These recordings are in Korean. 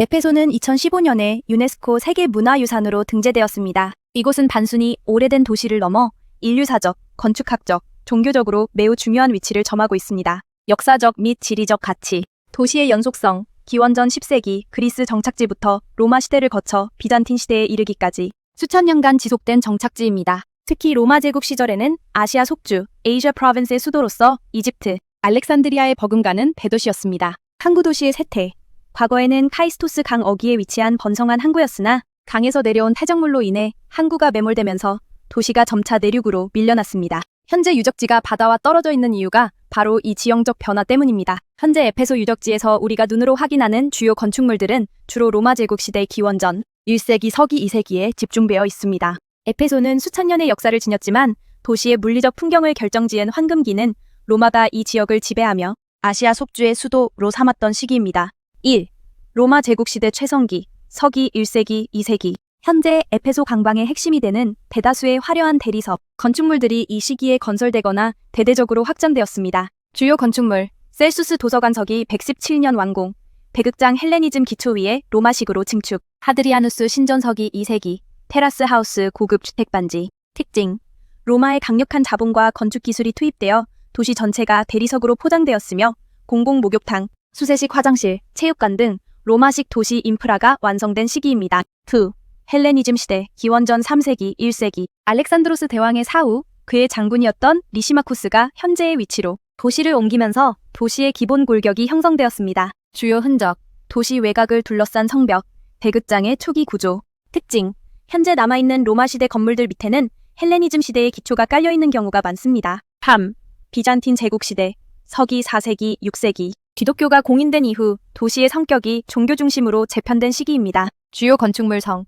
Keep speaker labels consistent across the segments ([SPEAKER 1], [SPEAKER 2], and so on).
[SPEAKER 1] 에페소는 2015년에 유네스코 세계문화유산으로 등재되었습니다. 이곳은 단순히 오래된 도시를 넘어 인류사적, 건축학적, 종교적으로 매우 중요한 위치를 점하고 있습니다. 역사적 및 지리적 가치, 도시의 연속성, 기원전 10세기 그리스 정착지부터 로마 시대를 거쳐 비잔틴 시대에 이르기까지 수천 년간 지속된 정착지입니다. 특히 로마 제국 시절에는 아시아 속주, 에이시아 프로빈스의 수도로서 이집트, 알렉산드리아에 버금가는 대도시였습니다. 항구 도시의 쇠퇴, 과거에는 카이스토스 강 어귀에 위치한 번성한 항구였으나 강에서 내려온 태적물로 인해 항구가 매몰되면서 도시가 점차 내륙으로 밀려났습니다. 현재 유적지가 바다와 떨어져 있는 이유가 바로 이 지형적 변화 때문입니다. 현재 에페소 유적지에서 우리가 눈으로 확인하는 주요 건축물들은 주로 로마 제국 시대 기원전 1세기 서기 2세기에 집중되어 있습니다. 에페소는 수천 년의 역사를 지녔지만 도시의 물리적 풍경을 결정지은 황금기는 로마가 이 지역을 지배하며 아시아 속주의 수도로 삼았던 시기입니다. 1. 로마 제국시대 최성기, 서기 1세기, 2세기. 현재 에페소 강방의 핵심이 되는 대다수의 화려한 대리석, 건축물들이 이 시기에 건설되거나 대대적으로 확장되었습니다. 주요 건축물, 셀수스 도서관석이 117년 완공, 백극장 헬레니즘 기초 위에 로마식으로 증축, 하드리아누스 신전석이 2세기, 테라스 하우스 고급 주택반지. 특징, 로마의 강력한 자본과 건축 기술이 투입되어 도시 전체가 대리석으로 포장되었으며 공공 목욕탕, 수세식 화장실, 체육관 등 로마식 도시 인프라가 완성된 시기입니다. 2. 헬레니즘 시대, 기원전 3세기, 1세기. 알렉산드로스 대왕의 사후, 그의 장군이었던 리시마코스가 현재의 위치로 도시를 옮기면서 도시의 기본 골격이 형성되었습니다. 주요 흔적, 도시 외곽을 둘러싼 성벽, 백극장의 초기 구조. 특징, 현재 남아있는 로마 시대 건물들 밑에는 헬레니즘 시대의 기초가 깔려있는 경우가 많습니다. 3. 비잔틴 제국 시대, 서기 4세기, 6세기. 기독교가 공인된 이후 도시의 성격이 종교 중심으로 재편된 시기입니다. 주요 건축물 성,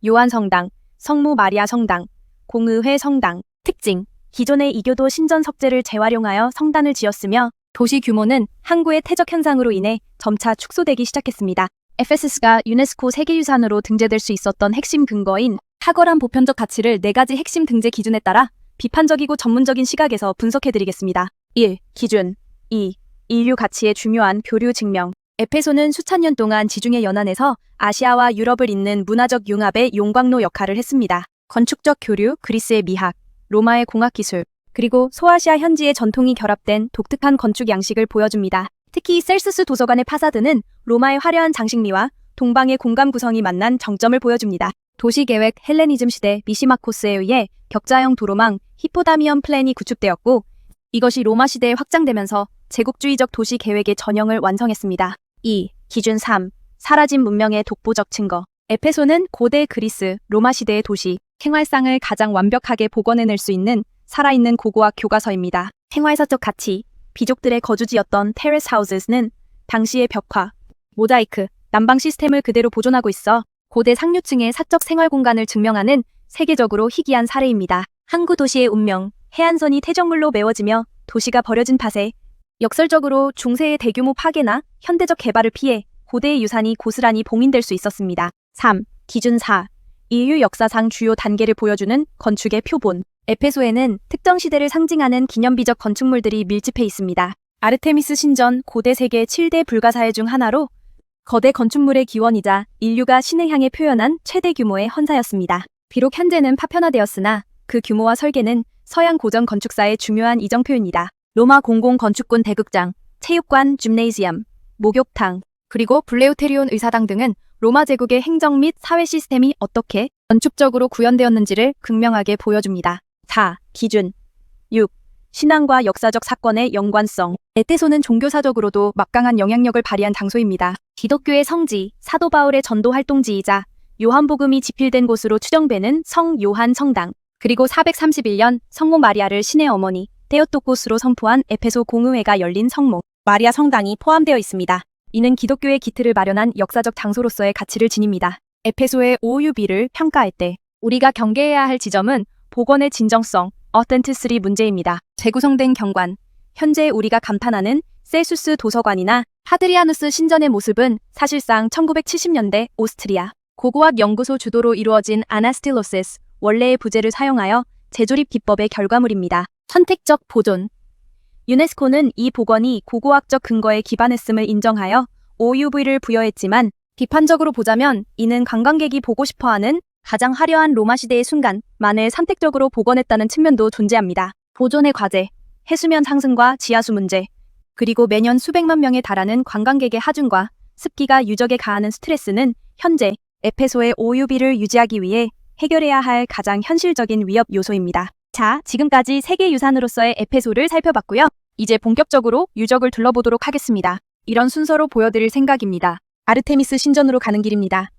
[SPEAKER 1] 요한 성당, 성모 마리아 성당, 공의회 성당. 특징, 기존의 이교도 신전 석재를 재활용하여 성단을 지었으며 도시 규모는 항구의 퇴적 현상으로 인해 점차 축소되기 시작했습니다. 에페소스가 유네스코 세계유산으로 등재될 수 있었던 핵심 근거인 탁월한 보편적 가치를 4가지 핵심 등재 기준에 따라 비판적이고 전문적인 시각에서 분석해드리겠습니다. 1. 기준. 2. 인류 가치의 중요한 교류 증명. 에페소는 수천 년 동안 지중해 연안에서 아시아와 유럽을 잇는 문화적 융합의 용광로 역할을 했습니다. 건축적 교류, 그리스의 미학, 로마의 공학기술, 그리고 소아시아 현지의 전통이 결합된 독특한 건축 양식을 보여줍니다. 특히 셀수스 도서관의 파사드는 로마의 화려한 장식미와 동방의 공간 구성이 만난 정점을 보여줍니다. 도시계획 헬레니즘 시대 미시마코스에 의해 격자형 도로망 히포다미언 플랜이 구축되었고 이것이 로마 시대에 확장되면서 제국주의적 도시 계획의 전형을 완성했습니다. 2. 기준 3. 사라진 문명의 독보적 증거. 에페소는 고대 그리스, 로마 시대의 도시, 생활상을 가장 완벽하게 복원해낼 수 있는 살아있는 고고학 교과서입니다. 생활사적 가치. 귀족들의 거주지였던 테레스 하우스는 당시의 벽화, 모자이크, 난방 시스템을 그대로 보존하고 있어 고대 상류층의 사적 생활 공간을 증명하는 세계적으로 희귀한 사례입니다. 항구 도시의 운명, 해안선이 퇴적물로 메워지며 도시가 버려진 탓에 역설적으로 중세의 대규모 파괴나 현대적 개발을 피해 고대의 유산이 고스란히 봉인될 수 있었습니다. 3. 기준 4. 인류 역사상 주요 단계를 보여주는 건축의 표본. 에페소에는 특정 시대를 상징하는 기념비적 건축물들이 밀집해 있습니다. 아르테미스 신전 고대 세계 7대 불가사의 중 하나로 거대 건축물의 기원이자 인류가 신을 향해 표현한 최대 규모의 헌사였습니다. 비록 현재는 파편화되었으나 그 규모와 설계는 서양 고전 건축사의 중요한 이정 표현이다. 로마 공공건축군 대극장, 체육관, 줌네이지엄, 목욕탕, 그리고 블레우테리온 의사당 등은 로마 제국의 행정 및 사회 시스템이 어떻게 건축적으로 구현되었는지를 극명하게 보여줍니다. 4. 기준 6. 신앙과 역사적 사건의 연관성. 에페소는 종교사적으로도 막강한 영향력을 발휘한 장소입니다. 기독교의 성지, 사도 바울의 전도 활동지이자 요한복음이 집필된 곳으로 추정되는 성 요한 성당, 그리고 431년 성모 마리아를 신의 어머니, 테오토코스로 선포한 에페소 공의회가 열린 성모 마리아 성당이 포함되어 있습니다. 이는 기독교의 기틀을 마련한 역사적 장소로서의 가치를 지닙니다. 에페소의 OUB를 평가할 때 우리가 경계해야 할 지점은 복원의 진정성, 어텐티시티 문제입니다. 재구성된 경관, 현재 우리가 감탄하는 셀수스 도서관이나 하드리아누스 신전의 모습은 사실상 1970년대 오스트리아 고고학 연구소 주도로 이루어진 아나스틸로시스 원래의 부재를 사용하여 재조립 기법의 결과물입니다. 선택적 보존. 유네스코는 이 복원이 고고학적 근거에 기반했음을 인정하여 OUV를 부여했지만 비판적으로 보자면 이는 관광객이 보고 싶어하는 가장 화려한 로마 시대의 순간만을 선택적으로 복원했다는 측면도 존재합니다. 보존의 과제, 해수면 상승과 지하수 문제, 그리고 매년 수백만 명에 달하는 관광객의 하중과 습기가 유적에 가하는 스트레스는 현재 에페소의 오유비를 유지하기 위해 해결해야 할 가장 현실적인 위협 요소입니다. 자, 지금까지 세계유산으로서의 에페소를 살펴봤고요. 이제 본격적으로 유적을 둘러보도록 하겠습니다. 이런 순서로 보여드릴 생각입니다. 아르테미스 신전으로 가는 길입니다.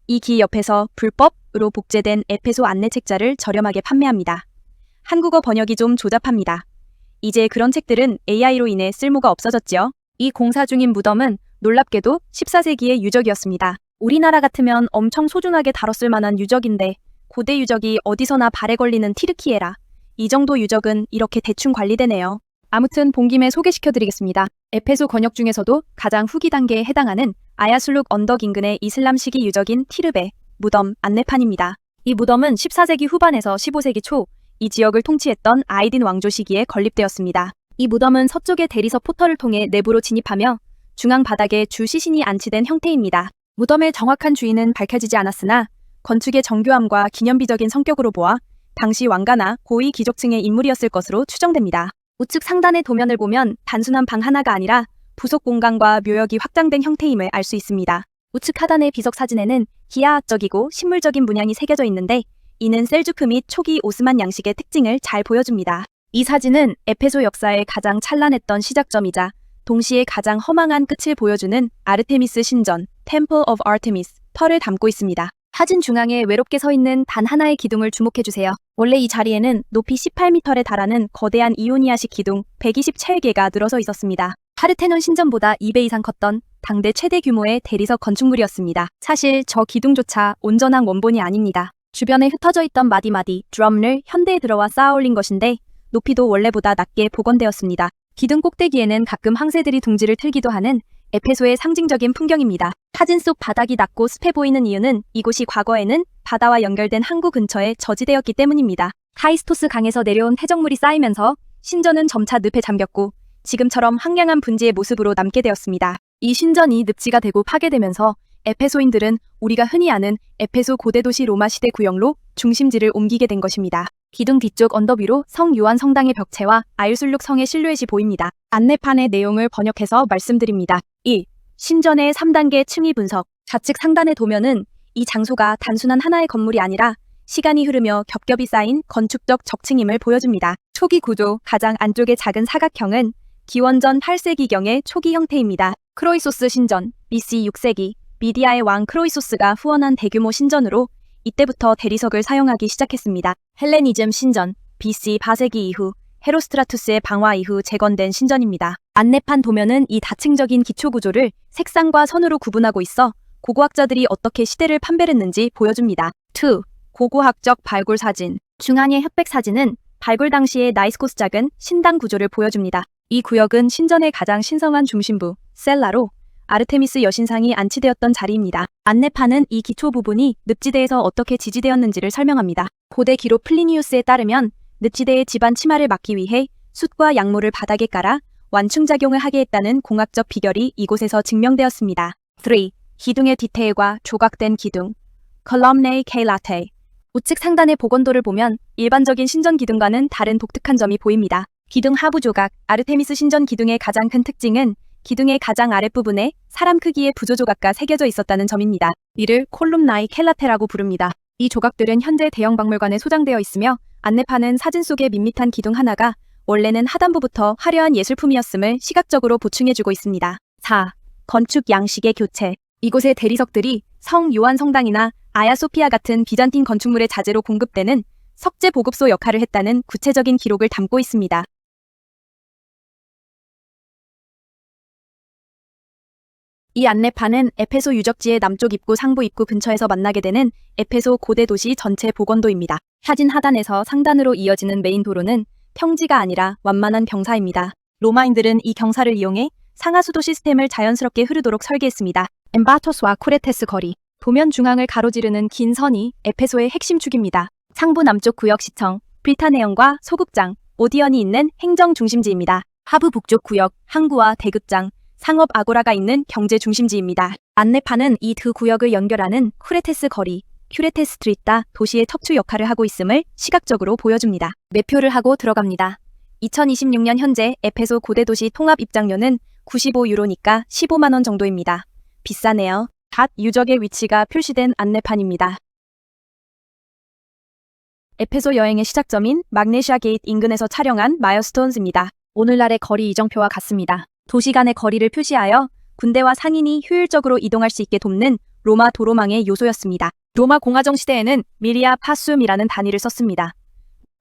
[SPEAKER 1] 이 길 옆에서 불법으로 복제된 에페소 안내책자를 저렴하게 판매합니다. 한국어 번역이 좀 조잡합니다. 이제 그런 책들은 AI로 인해 쓸모가 없어졌지요. 이 공사 중인 무덤은 놀랍게도 14세기의 유적이었습니다. 우리나라 같으면 엄청 소중하게 다뤘을 만한 유적인데 고대 유적이 어디서나 발에 걸리는 티르키에라. 이 정도 유적은 이렇게 대충 관리되네요. 아무튼 본 김에 소개시켜드리겠습니다. 에페소 권역 중에서도 가장 후기 단계에 해당하는 아야술룩 언덕 인근의 이슬람 시기 유적인 티르베 무덤 안내판입니다. 이 무덤은 14세기 후반에서 15세기 초 이 지역을 통치했던 아이딘 왕조 시기에 건립되었습니다. 이 무덤은 서쪽의 대리석 포털을 통해 내부로 진입하며 중앙 바닥에 주 시신이 안치된 형태입니다. 무덤의 정확한 주인은 밝혀지지 않았으나 건축의 정교함과 기념비적인 성격으로 보아 당시 왕가나 고위 귀족층의 인물이었을 것으로 추정됩니다. 우측 상단의 도면을 보면 단순한 방 하나가 아니라 부속 공간과 묘역이 확장된 형태임을 알 수 있습니다. 우측 하단의 비석 사진에는 기하학적이고 식물적인 문양이 새겨져 있는데 이는 셀주크 및 초기 오스만 양식의 특징을 잘 보여줍니다. 이 사진은 에페소 역사의 가장 찬란했던 시작점이자 동시에 가장 허망한 끝을 보여주는 아르테미스 신전, Temple of Artemis, 털을 담고 있습니다. 사진 중앙에 외롭게 서 있는 단 하나의 기둥을 주목해주세요. 원래 이 자리에는 높이 18m에 달하는 거대한 이오니아식 기둥 127개가 늘어서 있었습니다. 파르테논 신전보다 2배 이상 컸던 당대 최대 규모의 대리석 건축물이었습니다. 사실 저 기둥조차 온전한 원본이 아닙니다. 주변에 흩어져 있던 마디마디, 드럼을 현대에 들어와 쌓아 올린 것인데 높이도 원래보다 낮게 복원되었습니다. 기둥 꼭대기에는 가끔 항새들이 둥지를 틀기도 하는 에페소의 상징적인 풍경입니다. 사진 속 바닥이 낮고 습해 보이는 이유는 이곳이 과거에는 바다와 연결된 항구 근처에 저지대였기 때문입니다. 카이스토스 강에서 내려온 해적물이 쌓이면서 신전은 점차 늪에 잠겼고 지금처럼 황량한 분지의 모습으로 남게 되었습니다. 이 신전이 늪지가 되고 파괴되면서 에페소인들은 우리가 흔히 아는 에페소 고대 도시 로마 시대 구역로 중심지를 옮기게 된 것입니다. 기둥 뒤쪽 언덕 위로 성 요한 성당의 벽체와 아유술룩 성의 실루엣이 보입니다. 안내판의 내용을 번역해서 말씀드립니다. 1. 신전의 3단계 층위 분석. 좌측 상단의 도면은 이 장소가 단순한 하나의 건물이 아니라 시간이 흐르며 겹겹이 쌓인 건축적 적층임을 보여줍니다. 초기 구조, 가장 안쪽의 작은 사각형은 기원전 8세기경의 초기 형태입니다. 크로이소스 신전, BC 6세기, 미디아의 왕 크로이소스가 후원한 대규모 신전으로 이때부터 대리석을 사용하기 시작했습니다. 헬레니즘 신전, BC 4세기 이후 헤로스트라투스의 방화 이후 재건된 신전입니다. 안내판 도면은 이 다층적인 기초 구조를 색상과 선으로 구분하고 있어 고고학자들이 어떻게 시대를 판별했는지 보여줍니다. 2. 고고학적 발굴 사진. 중앙의 흑백 사진은 발굴 당시의 나이스코스 작은 신당 구조를 보여줍니다. 이 구역은 신전의 가장 신성한 중심부, 셀라로 아르테미스 여신상이 안치되었던 자리입니다. 안내판은 이 기초 부분이 늪지대에서 어떻게 지지되었는지를 설명합니다. 고대 기록 플리니우스에 따르면 늪지대의 집안 침하를 막기 위해 숯과 약물을 바닥에 깔아 완충작용을 하게 했다는 공학적 비결이 이곳에서 증명되었습니다. 3. 기둥의 디테일과 조각된 기둥. 컬럼네이 케일라테. 우측 상단의 복원도를 보면 일반적인 신전 기둥과는 다른 독특한 점이 보입니다. 기둥 하부 조각. 아르테미스 신전 기둥의 가장 큰 특징은 기둥의 가장 아랫부분에 사람 크기의 부조조각가 새겨져 있었다는 점입니다. 이를 콜룸나이 켈라테라고 부릅니다. 이 조각들은 현재 대형 박물관에 소장되어 있으며 안내판은 사진 속의 밋밋한 기둥 하나가 원래는 하단부부터 화려한 예술품이었음을 시각적으로 보충해주고 있습니다. 4. 건축 양식의 교체. 이곳의 대리석들이 성 요한 성당이나 아야소피아 같은 비잔틴 건축물의 자재로 공급되는 석재 보급소 역할을 했다는 구체적인 기록을 담고 있습니다. 이 안내판은 에페소 유적지의 남쪽 입구 상부 입구 근처에서 만나게 되는 에페소 고대 도시 전체 복원도입니다. 사진 하단에서 상단으로 이어지는 메인 도로는 평지가 아니라 완만한 경사입니다. 로마인들은 이 경사를 이용해 상하수도 시스템을 자연스럽게 흐르도록 설계했습니다. 엠바토스와 쿠레테스 거리. 도면 중앙을 가로지르는 긴 선이 에페소의 핵심 축입니다. 상부 남쪽 구역시청, 브리타네온과 소극장, 오디언이 있는 행정 중심지입니다. 하부 북쪽 구역, 항구와 대극장, 상업 아고라가 있는 경제 중심지입니다. 안내판은 이 두 구역을 연결하는 쿠레테스 거리, 큐레테스 스트리트가 도시의 척추 역할을 하고 있음을 시각적으로 보여줍니다. 매표를 하고 들어갑니다. 2026년 현재 에페소 고대도시 통합 입장료는 95유로니까 15만 원 정도입니다. 비싸네요. 유적의 위치가 표시된 안내판입니다. 에페소 여행의 시작점인 magnesia 게이트 인근에서 촬영한 마일스톤즈입니다. 오늘날의 거리 이정표와 같습니다. 도시 간의 거리를 표시하여 군대와 상인이 효율적으로 이동할 수 있게 돕는 로마 도로망의 요소였습니다. 로마 공화정 시대에는 미리아 파숨이라는 단위를 썼습니다.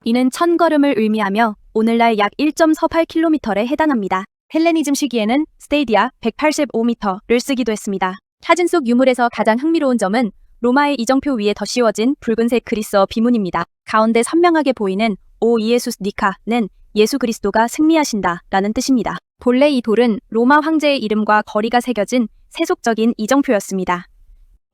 [SPEAKER 1] 이는 1000걸음을 의미하며 오늘날 약 1.48km에 해당합니다. 헬레니즘 시기에는 스테이디아 185m를 쓰기도 했습니다. 사진 속 유물에서 가장 흥미로운 점은 로마의 이정표 위에 덧씌워진 붉은색 그리스어 비문입니다. 가운데 선명하게 보이는 오 이에수스 니카는 예수 그리스도가 승리하신다 라는 뜻입니다. 본래 이 돌은 로마 황제의 이름과 거리가 새겨진 세속적인 이정표였습니다.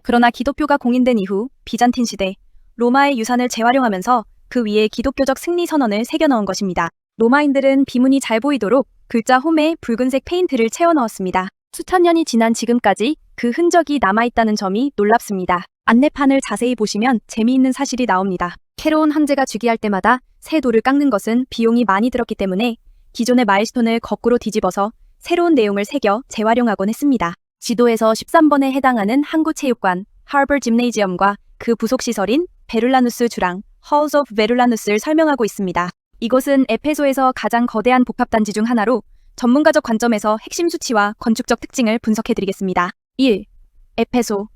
[SPEAKER 1] 그러나 기독교가 공인된 이후 비잔틴 시대 로마의 유산을 재활용하면서 그 위에 기독교적 승리 선언을 새겨 넣은 것입니다. 로마인들은 비문이 잘 보이도록 글자 홈에 붉은색 페인트를 채워 넣었습니다. 수천 년이 지난 지금까지 그 흔적이 남아있다는 점이 놀랍습니다. 안내판을 자세히 보시면 재미있는 사실이 나옵니다. 새로운 황제가 즉위할 때마다 새 돌을 깎는 것은 비용이 많이 들었기 때문에 기존의 마일스톤을 거꾸로 뒤집어서 새로운 내용을 새겨 재활용하곤 했습니다. 지도에서 13번에 해당하는 항구체육관, 하버 짐네이지엄과 그 부속시설인 베룰라누스 주랑, Halls of 베룰라누스를 설명하고 있습니다. 이곳은 에페소에서 가장 거대한 복합단지 중 하나로 전문가적 관점에서 핵심 수치와 건축적 특징을 분석해드리겠습니다. 1. 에페소.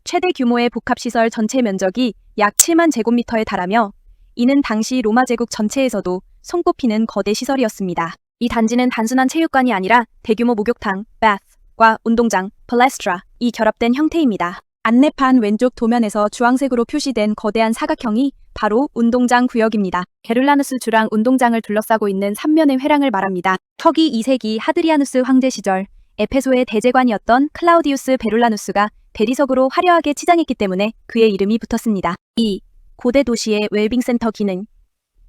[SPEAKER 1] 최대 규모의 복합시설 전체 면적이 약 7만 제곱미터에 달하며 이는 당시 로마 제국 전체에서도 손꼽히는 거대 시설이었습니다. 이 단지는 단순한 체육관이 아니라 대규모 목욕탕, bath과 운동장, palestra,이 결합된 형태입니다. 안내판 왼쪽 도면에서 주황색으로 표시된 거대한 사각형이 바로 운동장 구역입니다. 베룰라누스 주랑 운동장을 둘러싸고 있는 3면의 회랑을 말합니다. 서기 2세기 하드리아누스 황제 시절 에페소의 대제관이었던 클라우디우스 베룰라누스가 대리석으로 화려하게 치장했기 때문에 그의 이름이 붙었습니다. 2. 고대 도시의 웰빙센터 기능.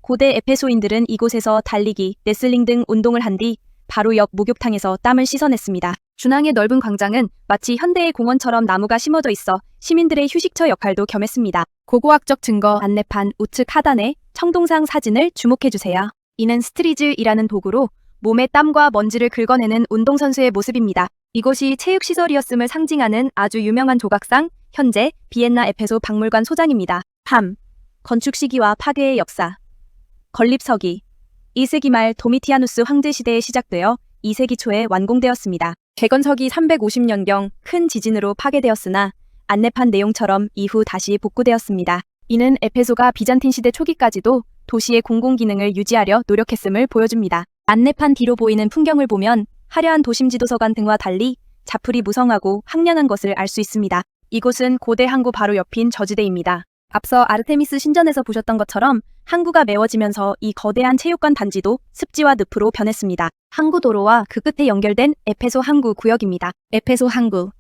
[SPEAKER 1] 고대 에페소인들은 이곳에서 달리기, 레슬링 등 운동을 한 뒤 바로 옆 목욕탕에서 땀을 씻어냈습니다. 중앙의 넓은 광장은 마치 현대의 공원처럼 나무가 심어져 있어 시민들의 휴식처 역할도 겸했습니다. 고고학적 증거 안내판 우측 하단의 청동상 사진을 주목해주세요. 이는 스트리즐이라는 도구로 몸의 땀과 먼지를 긁어내는 운동선수의 모습입니다. 이곳이 체육시설이었음을 상징하는 아주 유명한 조각상, 현재 비엔나 에페소 박물관 소장입니다. 3. 건축 시기와 파괴의 역사. 건립서기. 1세기 말 도미티아누스 황제 시대에 시작되어 2세기 초에 완공되었습니다. 개건서기 350년경 큰 지진으로 파괴되었으나 안내판 내용처럼 이후 다시 복구되었습니다. 이는 에페소가 비잔틴 시대 초기까지도 도시의 공공기능을 유지하려 노력했음을 보여줍니다. 안내판 뒤로 보이는 풍경을 보면 화려한 도심지도서관 등과 달리 자풀이 무성하고 황량한 것을 알 수 있습니다. 이곳은 고대 항구 바로 옆인 저지대입니다. 앞서 아르테미스 신전에서 보셨던 것처럼 항구가 메워지면서 이 거대한 체육관 단지도 습지와 늪으로 변했습니다. 항구 도로와 그 끝에 연결된 에페소 항구 구역입니다. 에페소 항구.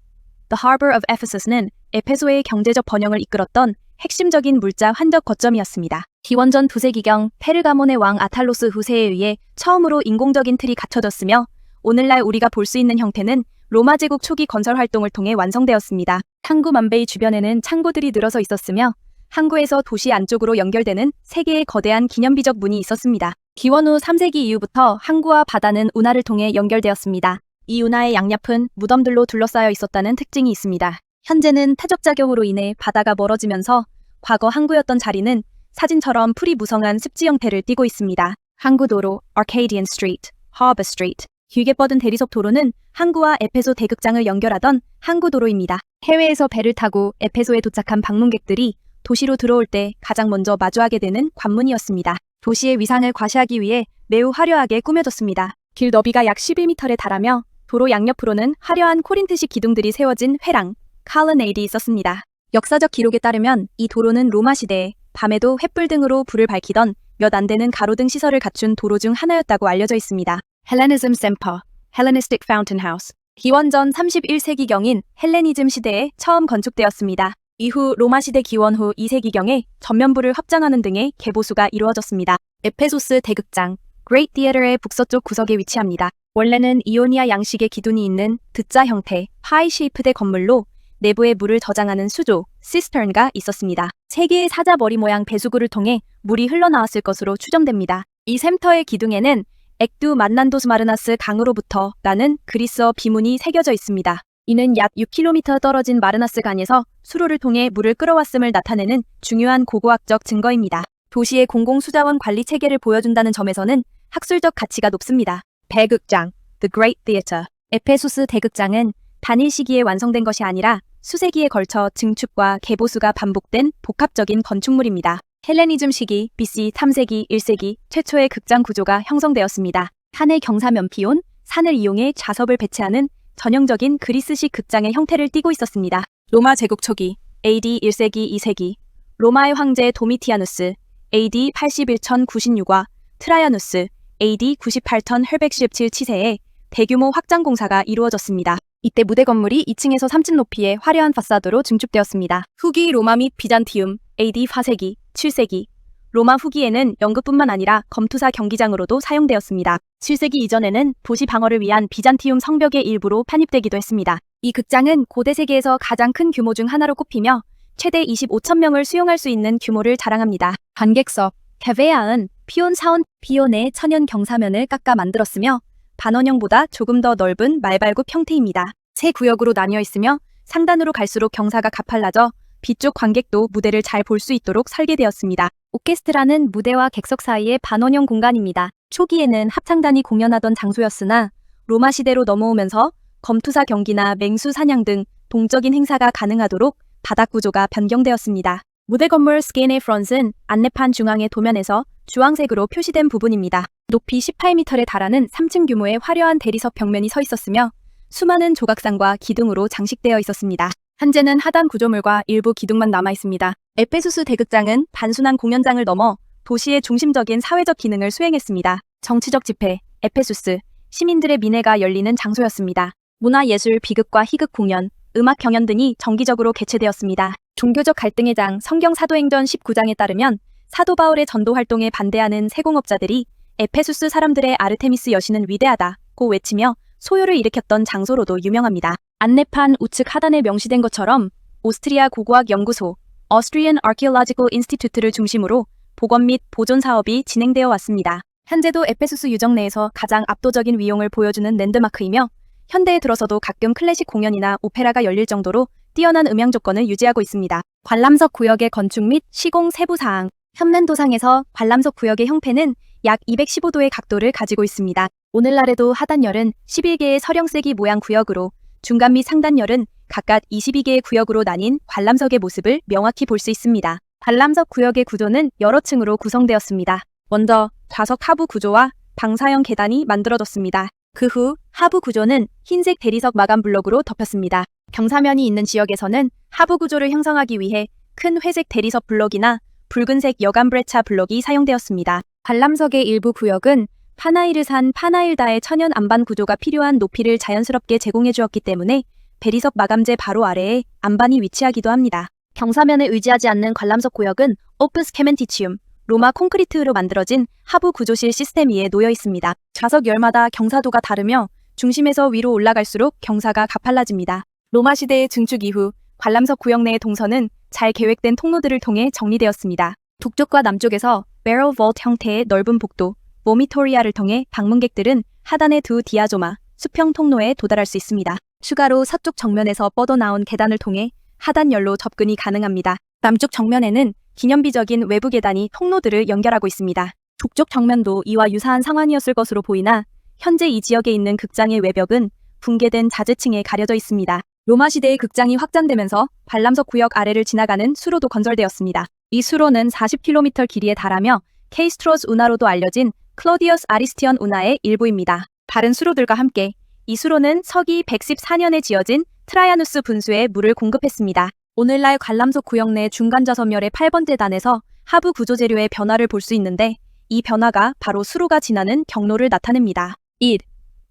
[SPEAKER 1] The Harbor of Ephesus는 에페소의 경제적 번영을 이끌었던 핵심적인 물자 환적 거점이었습니다. 기원전 2세기경 페르가몬의 왕 아탈로스 후세에 의해 처음으로 인공적인 틀이 갖춰졌으며 오늘날 우리가 볼 수 있는 형태는 로마 제국 초기 건설 활동을 통해 완성되었습니다. 항구 만베이 주변에는 창고들이 늘어서 있었으며 항구에서 도시 안쪽으로 연결되는 3개의 거대한 기념비적 문이 있었습니다. 기원 후 3세기 이후부터 항구와 바다는 운하를 통해 연결되었습니다. 이 운하의 양옆은 무덤들로 둘러싸여 있었다는 특징이 있습니다. 현재는 퇴적작용으로 인해 바다가 멀어지면서 과거 항구였던 자리는 사진처럼 풀이 무성한 습지 형태를 띠고 있습니다. 항구도로, Arcadian Street, Harbor Street. 길게 뻗은 대리석 도로는 항구와 에페소 대극장을 연결하던 항구도로입니다. 해외에서 배를 타고 에페소에 도착한 방문객들이 도시로 들어올 때 가장 먼저 마주하게 되는 관문이었습니다. 도시의 위상을 과시하기 위해 매우 화려하게 꾸며졌습니다. 길 너비가 약 11m에 달하며 도로 양옆으로는 화려한 코린트식 기둥들이 세워진 회랑, 칼로네이드이 있었습니다. 역사적 기록에 따르면 이 도로는 로마 시대에 밤에도 횃불 등으로 불을 밝히던 몇 안 되는 가로등 시설을 갖춘 도로 중 하나였다고 알려져 있습니다. Hellenism Center, Hellenistic Fountain House. 기원전 31세기경인 헬레니즘 시대에 처음 건축되었습니다. 이후 로마 시대 기원 후 2세기경에 전면부를 확장하는 등의 개보수가 이루어졌습니다. 에페소스 대극장, Great Theater의 북서쪽 구석에 위치합니다. 원래는 이오니아 양식의 기둥이 있는 D자 형태, 파이 쉐이프의 건물로 내부에 물을 저장하는 수조, 시스턴가 있었습니다. 세 개의 사자 머리 모양 배수구를 통해 물이 흘러나왔을 것으로 추정됩니다. 이 샘터의 기둥에는 액두 만난도스 마르나스 강으로부터 나는 그리스어 비문이 새겨져 있습니다. 이는 약 6km 떨어진 마르나스 강에서 수로를 통해 물을 끌어왔음을 나타내는 중요한 고고학적 증거입니다. 도시의 공공수자원 관리 체계를 보여준다는 점에서는 학술적 가치가 높습니다. 대극장, The Great Theater. 에페소스 대극장은 단일 시기에 완성된 것이 아니라 수세기에 걸쳐 증축과 개보수가 반복된 복합적인 건축물입니다. 헬레니즘 시기 BC 3세기 1세기 최초의 극장 구조가 형성되었습니다. 산의 경사면피온, 산을 이용해 좌석을 배치하는 전형적인 그리스식 극장의 형태를 띠고 있었습니다. 로마 제국 초기 AD 1세기 2세기 로마의 황제 도미티아누스 AD 81천 96와 트라이아누스 AD 98천 817 치세에 대규모 확장 공사가 이루어졌습니다. 이때 무대 건물이 2층에서 3층 높이의 화려한 파사드로 증축되었습니다. 후기 로마 및 비잔티움 AD 4세기, 7세기 로마 후기에는 연극뿐만 아니라 검투사 경기장으로도 사용되었습니다. 7세기 이전에는 도시 방어를 위한 비잔티움 성벽의 일부로 편입되기도 했습니다. 이 극장은 고대 세계에서 가장 큰 규모 중 하나로 꼽히며 최대 25천 명을 수용할 수 있는 규모를 자랑합니다. 관객석, 캐베아은 피온 사원 피온의 천연 경사면을 깎아 만들었으며 반원형보다 조금 더 넓은 말발굽 형태입니다. 세 구역으로 나뉘어 있으며 상단으로 갈수록 경사가 가팔라져 뒤쪽 관객도 무대를 잘 볼 수 있도록 설계되었습니다. 오케스트라는 무대와 객석 사이의 반원형 공간입니다. 초기에는 합창단이 공연하던 장소였으나 로마 시대로 넘어오면서 검투사 경기나 맹수 사냥 등 동적인 행사가 가능하도록 바닥 구조가 변경되었습니다. 무대 건물 스케인의 프런트는 안내판 중앙의 도면에서 주황색으로 표시된 부분입니다. 높이 18m에 달하는 3층 규모의 화려한 대리석 벽면이 서 있었으며 수많은 조각상과 기둥으로 장식되어 있었습니다. 현재는 하단 구조물과 일부 기둥만 남아 있습니다. 에페소스 대극장은 단순한 공연장을 넘어 도시의 중심적인 사회적 기능을 수행했습니다. 정치적 집회, 에페소스, 시민들의 민회가 열리는 장소였습니다. 문화예술, 비극과 희극 공연, 음악 경연 등이 정기적으로 개최되었습니다. 종교적 갈등의 장 성경 사도행전 19장에 따르면 사도 바울의 전도 활동에 반대하는 세공업자들이 에페소스 사람들의 아르테미스 여신은 위대하다고 외치며 소요를 일으켰던 장소로도 유명합니다. 안내판 우측 하단에 명시된 것처럼 오스트리아 고고학 연구소 Austrian Archaeological Institute를 중심으로 복원 및 보존 사업이 진행되어 왔습니다. 현재도 에페소스 유적 내에서 가장 압도적인 위용을 보여주는 랜드마크이며 현대에 들어서도 가끔 클래식 공연이나 오페라가 열릴 정도로 뛰어난 음향 조건을 유지하고 있습니다. 관람석 구역의 건축 및 시공 세부 사항. 현면도상에서 관람석 구역의 형태는 약 215도의 각도를 가지고 있습니다. 오늘날에도 하단열은 11개의 서령세기 모양 구역으로 중간 및 상단열은 각각 22개의 구역으로 나뉜 관람석의 모습을 명확히 볼 수 있습니다. 관람석 구역의 구조는 여러 층으로 구성되었습니다. 먼저 좌석 하부 구조와 방사형 계단이 만들어졌습니다. 그 후 하부 구조는 흰색 대리석 마감 블록으로 덮였습니다. 경사면이 있는 지역에서는 하부 구조를 형성하기 위해 큰 회색 대리석 블록이나 붉은색 여간 브레차 블록이 사용되었습니다. 관람석의 일부 구역은 파나이르산 파나일다의 천연 안반 구조가 필요한 높이를 자연스럽게 제공해 주었기 때문에 대리석 마감재 바로 아래에 안반이 위치하기도 합니다. 경사면을 의지하지 않는 관람석 구역은 오프스 케멘티치움, 로마 콘크리트로 만들어진 하부 구조실 시스템 위에 놓여 있습니다. 좌석 열마다 경사도가 다르며 중심에서 위로 올라갈수록 경사가 가팔라집니다. 로마 시대의 증축 이후 관람석 구역 내의 동선은 잘 계획된 통로들을 통해 정리되었습니다. 북쪽과 남쪽에서 배럴 볼트 형태의 넓은 복도, 모미토리아를 통해 방문객들은 하단의 두 디아조마, 수평 통로에 도달할 수 있습니다. 추가로 서쪽 정면에서 뻗어나온 계단을 통해 하단열로 접근이 가능합니다. 남쪽 정면에는 기념비적인 외부 계단이 통로들을 연결하고 있습니다. 북쪽 정면도 이와 유사한 상황이었을 것으로 보이나 현재 이 지역에 있는 극장의 외벽은 붕괴된 자재층에 가려져 있습니다. 로마 시대의 극장이 확장되면서 관람석 구역 아래를 지나가는 수로도 건설되었습니다. 이 수로는 40km 길이에 달하며 케이스트로스 운하로도 알려진 클로디어스 아리스티언 운하의 일부입니다. 다른 수로들과 함께 이 수로는 서기 114년에 지어진 트라이아누스 분수에 물을 공급했습니다. 오늘날 관람석 구역 내 중간 좌석열의 8번째 단에서 하부 구조 재료의 변화를 볼 수 있는데 이 변화가 바로 수로가 지나는 경로를 나타냅니다. 1.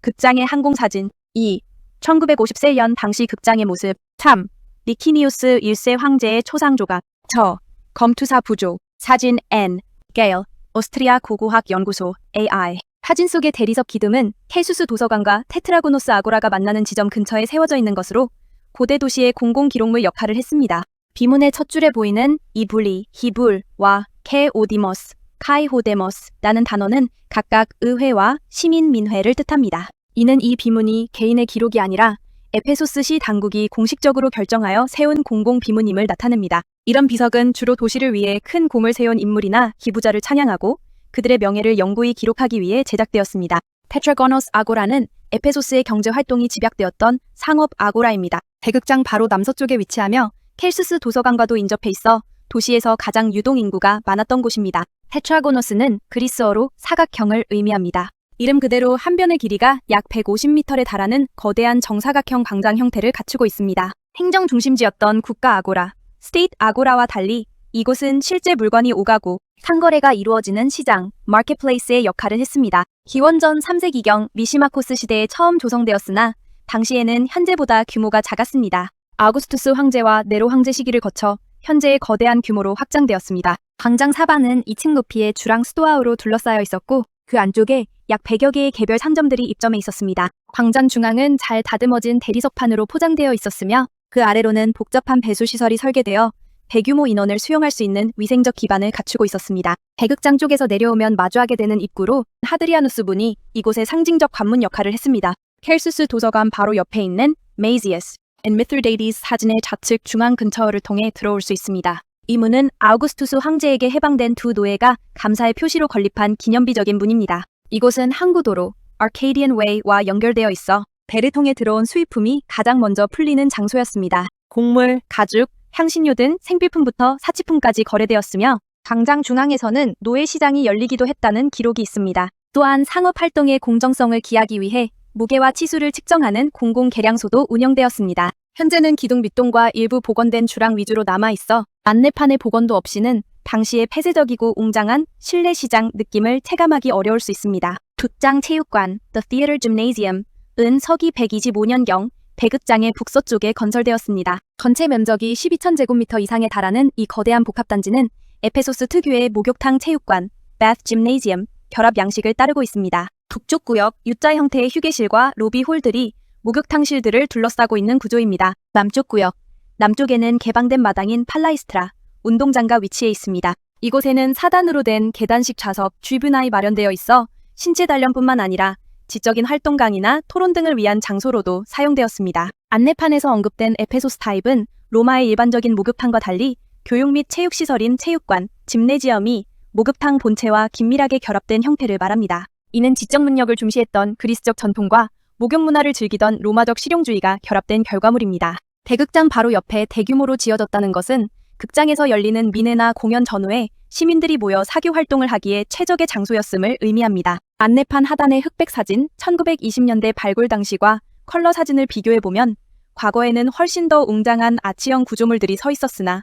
[SPEAKER 1] 극장의 항공사진. 2. 1950년 당시 극장의 모습. 3. 리키니우스 1세 황제의 초상 조각. 저. 검투사 부조. 사진 N. 게일. 오스트리아 고고학 연구소 AI. 사진 속의 대리석 기둥은 켈수스 도서관과 테트라고노스 아고라가 만나는 지점 근처에 세워져 있는 것으로 고대 도시의 공공기록물 역할을 했습니다. 비문의 첫 줄에 보이는 이블리, 히불과 케오디머스, 카이호데머스라는 단어는 각각 의회와 시민민회를 뜻합니다. 이는 이 비문이 개인의 기록이 아니라 에페소스시 당국이 공식적으로 결정하여 세운 공공비문임을 나타냅니다. 이런 비석은 주로 도시를 위해 큰 공을 세운 인물이나 기부자를 찬양하고 그들의 명예를 영구히 기록하기 위해 제작되었습니다. 테트라고노스 아고라는 에페소스의 경제 활동이 집약되었던 상업 아고라입니다. 대극장 바로 남서쪽에 위치하며 켈수스 도서관과도 인접해 있어 도시에서 가장 유동 인구가 많았던 곳입니다. 테트라고노스는 그리스어로 사각형을 의미합니다. 이름 그대로 한 변의 길이가 약 150m에 달하는 거대한 정사각형 광장 형태를 갖추고 있습니다. 행정 중심지였던 국가 아고라, 스테이트 아고라와 달리 이곳은 실제 물건이 오가고 상거래가 이루어지는 시장, 마켓플레이스의 역할을 했습니다. 기원전 3세기경 미시마코스 시대에 처음 조성되었으나 당시에는 현재보다 규모가 작았습니다. 아우구스투스 황제와 네로 황제 시기를 거쳐 현재의 거대한 규모로 확장되었습니다. 광장 사방은 2층 높이의 주랑 수도화우로 둘러싸여 있었고 그 안쪽에 약 100여 개의 개별 상점들이 입점해 있었습니다. 광장 중앙은 잘 다듬어진 대리석판으로 포장되어 있었으며 그 아래로는 복잡한 배수시설이 설계되어 대규모 인원을 수용할 수 있는 위생적 기반을 갖추고 있었습니다. 대극장 쪽에서 내려오면 마주하게 되는 입구로 하드리아누스 문이 이곳의 상징적 관문 역할을 했습니다. 켈수스 도서관 바로 옆에 있는 메이지어스 앤 미트르데이티스 사진의 좌측 중앙 근처를 통해 들어올 수 있습니다. 이 문은 아우구스투스 황제에게 해방된 두 노예가 감사의 표시로 건립한 기념비적인 문입니다. 이곳은 항구도로 Arcadian Way와 연결되어 있어 배를 통해 들어온 수입품이 가장 먼저 풀리는 장소였습니다. 곡물, 가죽, 향신료 등 생필품부터 사치품까지 거래되었으며 광장 중앙에서는 노예 시장이 열리기도 했다는 기록이 있습니다. 또한 상업 활동의 공정성을 기하기 위해 무게와 치수를 측정하는 공공 계량소도 운영되었습니다. 현재는 기둥 밑동과 일부 복원된 주랑 위주로 남아있어 안내판의 복원도 없이는 당시의 폐쇄적이고 웅장한 실내 시장 느낌을 체감하기 어려울 수 있습니다. 극장 체육관, The Theater Gymnasium은 서기 125년경 대극장의 북서쪽에 건설되었습니다. 전체 면적이 12,000제곱미터 이상에 달하는 이 거대한 복합단지는 에페소스 특유의 목욕탕 체육관, Bath Gymnasium, 결합 양식을 따르고 있습니다. 북쪽 구역, U자 형태의 휴게실과 로비 홀들이 목욕탕실들을 둘러싸고 있는 구조입니다. 남쪽 구역, 남쪽에는 개방된 마당인 팔라이스트라, 운동장과 위치해 있습니다. 이곳에는 사단으로 된 계단식 좌석, 쥐브나이 마련되어 있어 신체 단련뿐만 아니라 지적인 활동 강의나 토론 등을 위한 장소로도 사용되었습니다. 안내판에서 언급된 에페소스 타입은 로마의 일반적인 목욕탕과 달리 교육 및 체육시설인 체육관, 짐네지엄이 목욕탕 본체와 긴밀하게 결합된 형태를 말합니다. 이는 지적 능력을 중시했던 그리스적 전통과 목욕 문화를 즐기던 로마적 실용주의가 결합된 결과물입니다. 대극장 바로 옆에 대규모로 지어졌다는 것은 극장에서 열리는 민회나 공연 전후에 시민들이 모여 사교 활동을 하기에 최적의 장소였음을 의미합니다. 안내판 하단의 흑백 사진, 1920년대 발굴 당시과 컬러 사진을 비교해보면 과거에는 훨씬 더 웅장한 아치형 구조물들이 서 있었으나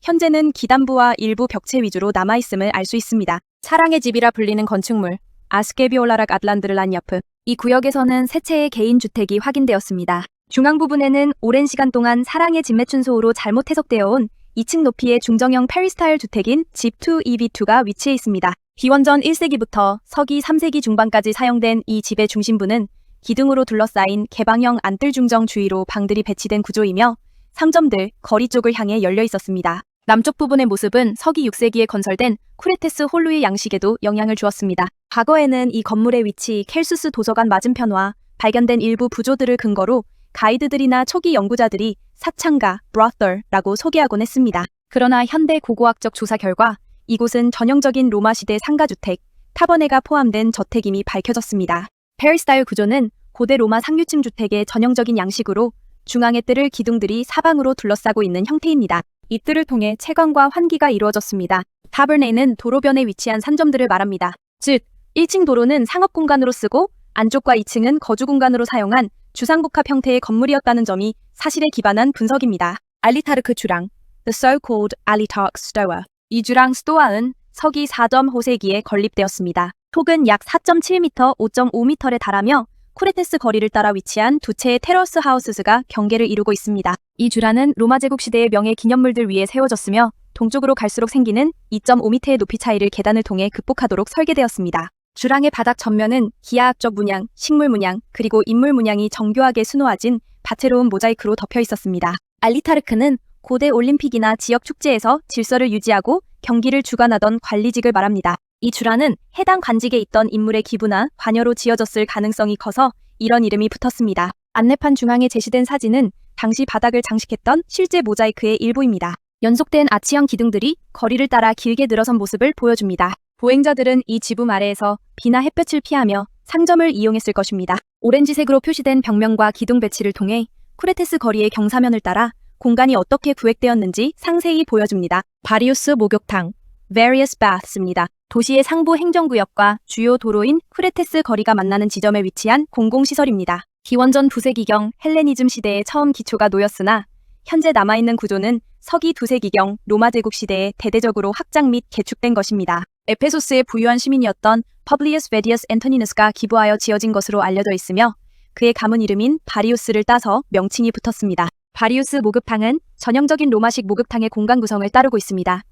[SPEAKER 1] 현재는 기단부와 일부 벽체 위주로 남아있음을 알 수 있습니다. 사랑의 집이라 불리는 건축물, 아스케비올라락 아틀란드르란야프. 이 구역에서는 세 채의 개인 주택이 확인되었습니다. 중앙 부분에는 오랜 시간 동안 사랑의 집 매춘소로 잘못 해석되어 온 2층 높이의 중정형 페리스타일 주택인 집2 EB2가 위치해 있습니다. 기원전 1세기부터 서기 3세기 중반까지 사용된 이 집의 중심부는 기둥으로 둘러싸인 개방형 안뜰 중정 주위로 방들이 배치된 구조이며 상점들, 거리 쪽을 향해 열려 있었습니다. 남쪽 부분의 모습은 서기 6세기에 건설된 쿠레테스 홀루의 양식에도 영향을 주었습니다. 과거에는 이 건물의 위치 켈수스 도서관 맞은편과 발견된 일부 부조들을 근거로 가이드들이나 초기 연구자들이 사창가, 브로털라고 소개하곤 했습니다. 그러나 현대 고고학적 조사 결과 이곳은 전형적인 로마 시대 상가주택, 타버네가 포함된 저택임이 밝혀졌습니다. 페리스타일 구조는 고대 로마 상류층 주택의 전형적인 양식으로 중앙의 뜰을 기둥들이 사방으로 둘러싸고 있는 형태입니다. 이 뜰을 통해 채광과 환기가 이루어졌습니다. 타버네는 도로변에 위치한 상점들을 말합니다. 즉, 1층 도로는 상업 공간으로 쓰고 안쪽과 2층은 거주 공간으로 사용한 주상복합 형태의 건물이었다는 점이 사실에 기반한 분석입니다. 알리타르크 주랑, The so-called Alitarch Stoa. 이 주랑 스토아은 서기 4.5세기에 건립되었습니다. 폭은 약 4.7m, 5.5m에 달하며 쿠레테스 거리를 따라 위치한 두 채의 테러스 하우스가 경계를 이루고 있습니다. 이 주라는 로마 제국 시대의 명예 기념물들 위에 세워졌으며 동쪽으로 갈수록 생기는 2.5m의 높이 차이를 계단을 통해 극복하도록 설계되었습니다. 주랑의 바닥 전면은 기하학적 문양, 식물 문양, 그리고 인물 문양이 정교하게 수놓아진 다채로운 모자이크로 덮여 있었습니다. 알리타르크는 고대 올림픽이나 지역 축제에서 질서를 유지하고 경기를 주관하던 관리직을 말합니다. 이 주라는 해당 관직에 있던 인물의 기부나 관여로 지어졌을 가능성이 커서 이런 이름이 붙었습니다. 안내판 중앙에 제시된 사진은 당시 바닥을 장식했던 실제 모자이크의 일부입니다. 연속된 아치형 기둥들이 거리를 따라 길게 늘어선 모습을 보여줍니다. 보행자들은 이 지붕 아래에서 비나 햇볕을 피하며 상점을 이용했을 것입니다. 오렌지색으로 표시된 벽면과 기둥 배치를 통해 쿠레테스 거리의 경사면을 따라 공간이 어떻게 구획되었는지 상세히 보여줍니다. 바리우스 목욕탕, various baths입니다. 도시의 상부 행정구역과 주요 도로인 쿠레테스 거리가 만나는 지점에 위치한 공공시설입니다. 기원전 2세기경 헬레니즘 시대에 처음 기초가 놓였으나 현재 남아있는 구조는 서기 2세기경 로마 제국 시대에 대대적으로 확장 및 개축된 것입니다. 에페소스의 부유한 시민이었던 퍼블리우스 베디어스 앤토니누스가 기부하여 지어진 것으로 알려져 있으며 그의 가문 이름인 바리우스를 따서 명칭이 붙었습니다. 바리우스 목욕탕은 전형적인 로마식 목욕탕의 공간 구성을 따르고 있습니다.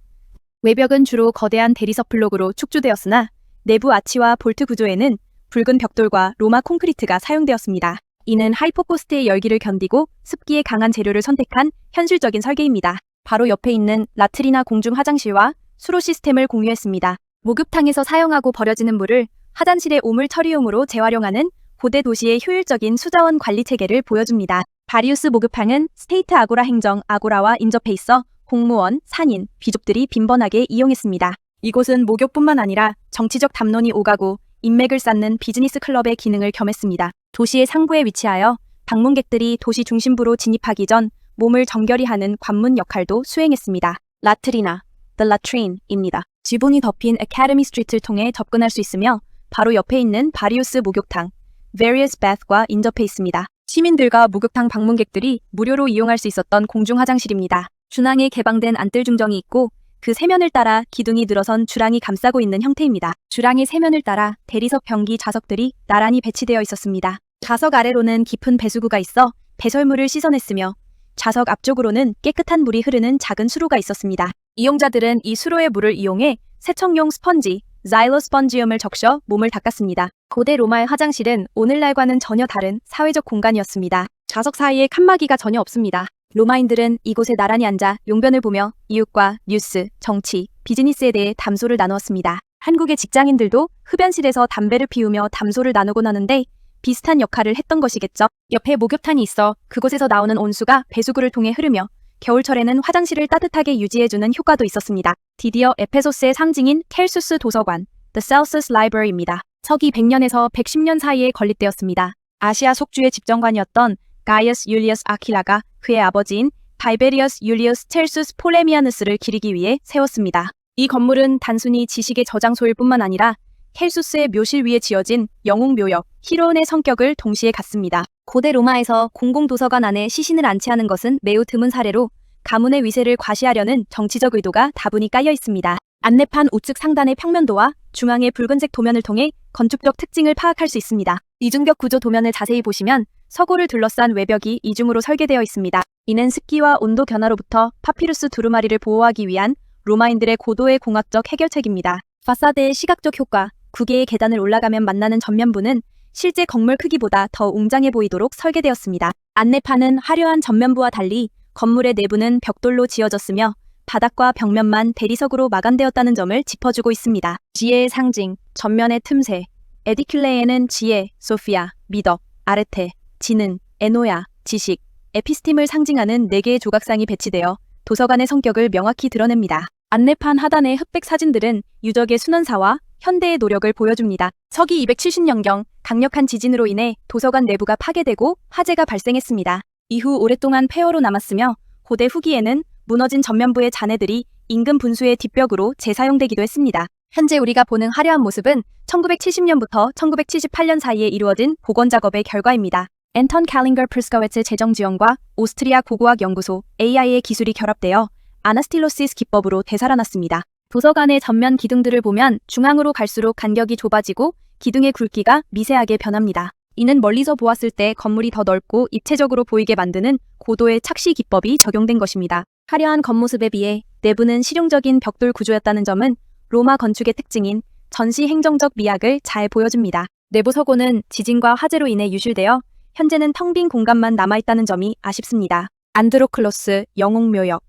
[SPEAKER 1] 외벽은 주로 거대한 대리석 블록으로 축주되었으나 내부 아치와 볼트 구조에는 붉은 벽돌과 로마 콘크리트가 사용되었습니다. 이는 하이포코스트의 열기를 견디고 습기에 강한 재료를 선택한 현실적인 설계입니다. 바로 옆에 있는 라트리나 공중 화장실과 수로 시스템을 공유했습니다. 목욕탕에서 사용하고 버려지는 물을 화장실의 오물 처리용으로 재활용하는 고대 도시의 효율적인 수자원 관리 체계를 보여줍니다. 바리우스 목욕탕은 스테이트 아고라 행정 아고라와 인접해 있어 공무원, 산인, 귀족들이 빈번하게 이용했습니다. 이곳은 목욕뿐만 아니라 정치적 담론이 오가고 인맥을 쌓는 비즈니스 클럽의 기능을 겸했습니다. 도시의 상부에 위치하여 방문객들이 도시 중심부로 진입하기 전 몸을 정결히 하는 관문 역할도 수행했습니다. 라트리나, the latrine입니다. 지붕이 덮인 Academy Street을 통해 접근할 수 있으며 바로 옆에 있는 바리우스 목욕탕, various bath과 인접해 있습니다. 시민들과 목욕탕 방문객들이 무료로 이용할 수 있었던 공중 화장실입니다. 중앙에 개방된 안뜰 중정이 있고 그 세면을 따라 기둥이 늘어선 주랑이 감싸고 있는 형태입니다. 주랑의 세면을 따라 대리석 변기 좌석들이 나란히 배치되어 있었습니다. 좌석 아래로는 깊은 배수구가 있어 배설물을 씻어냈으며 좌석 앞쪽으로는 깨끗한 물이 흐르는 작은 수로가 있었습니다. 이용자들은 이 수로의 물을 이용해 세척용 스펀지, 자일로스펀지움을 적셔 몸을 닦았습니다. 고대 로마의 화장실은 오늘날과는 전혀 다른 사회적 공간이었습니다. 좌석 사이에 칸막이가 전혀 없습니다. 로마인들은 이곳에 나란히 앉아 용변을 보며 이웃과 뉴스, 정치, 비즈니스에 대해 담소를 나누었습니다. 한국의 직장인들도 흡연실에서 담배를 피우며 담소를 나누곤 하는데 비슷한 역할을 했던 것이겠죠. 옆에 목욕탕이 있어 그곳에서 나오는 온수가 배수구를 통해 흐르며 겨울철에는 화장실을 따뜻하게 유지해주는 효과도 있었습니다. 드디어 에페소스의 상징인 켈수스 도서관, The Celsus Library입니다. 서기 100년에서 110년 사이에 건립되었습니다. 아시아 속주의 집정관이었던 가이어스 율리어스 아킬라가 그의 아버지인 타이베리어스 율리우스 첼수스 폴레미아누스를 기리기 위해 세웠습니다. 이 건물은 단순히 지식의 저장소일 뿐만 아니라 켈수스의 묘실 위에 지어진 영웅묘역, 히로온의 성격을 동시에 갖습니다. 고대 로마에서 공공도서관 안에 시신을 안치하는 것은 매우 드문 사례로 가문의 위세를 과시하려는 정치적 의도가 다분히 깔려 있습니다. 안내판 우측 상단의 평면도와 중앙의 붉은색 도면을 통해 건축적 특징을 파악할 수 있습니다. 이중벽 구조 도면을 자세히 보시면 서고를 둘러싼 외벽이 이중으로 설계되어 있습니다. 이는 습기와 온도 변화로부터 파피루스 두루마리를 보호하기 위한 로마인들의 고도의 공학적 해결책입니다. 파사드의 시각적 효과, 9개의 계단을 올라가면 만나는 전면부는 실제 건물 크기보다 더 웅장해 보이도록 설계되었습니다. 안내판은 화려한 전면부와 달리 건물의 내부는 벽돌로 지어졌으며 바닥과 벽면만 대리석으로 마감되었다는 점을 짚어주고 있습니다. 지혜의 상징, 전면의 틈새, 에디큘레에는 지혜, 소피아, 미덕, 아르테, 지능, 에노야, 지식, 에피스팀을 상징하는 4개의 조각상이 배치되어 도서관의 성격을 명확히 드러냅니다. 안내판 하단의 흑백 사진들은 유적의 순원사와 현대의 노력을 보여줍니다. 서기 270년경 강력한 지진으로 인해 도서관 내부가 파괴되고 화재가 발생했습니다. 이후 오랫동안 폐허로 남았으며 고대 후기에는 무너진 전면부의 잔해들이 인근 분수의 뒷벽으로 재사용되기도 했습니다. 현재 우리가 보는 화려한 모습은 1970년부터 1978년 사이에 이루어진 복원 작업의 결과입니다. 앤턴 칼링거 프스카웨츠 재정지원과 오스트리아 고고학 연구소 AI의 기술이 결합되어 아나스틸로시스 기법으로 되살아났습니다. 도서관의 전면 기둥들을 보면 중앙으로 갈수록 간격이 좁아지고 기둥의 굵기가 미세하게 변합니다. 이는 멀리서 보았을 때 건물이 더 넓고 입체적으로 보이게 만드는 고도의 착시 기법이 적용된 것입니다. 화려한 겉모습에 비해 내부는 실용적인 벽돌 구조였다는 점은 로마 건축의 특징인 전시 행정적 미학을 잘 보여줍니다. 내부 서고는 지진과 화재로 인해 유실되어 현재는 텅 빈 공간만 남아있다는 점이 아쉽습니다. 안드로클로스 영웅묘역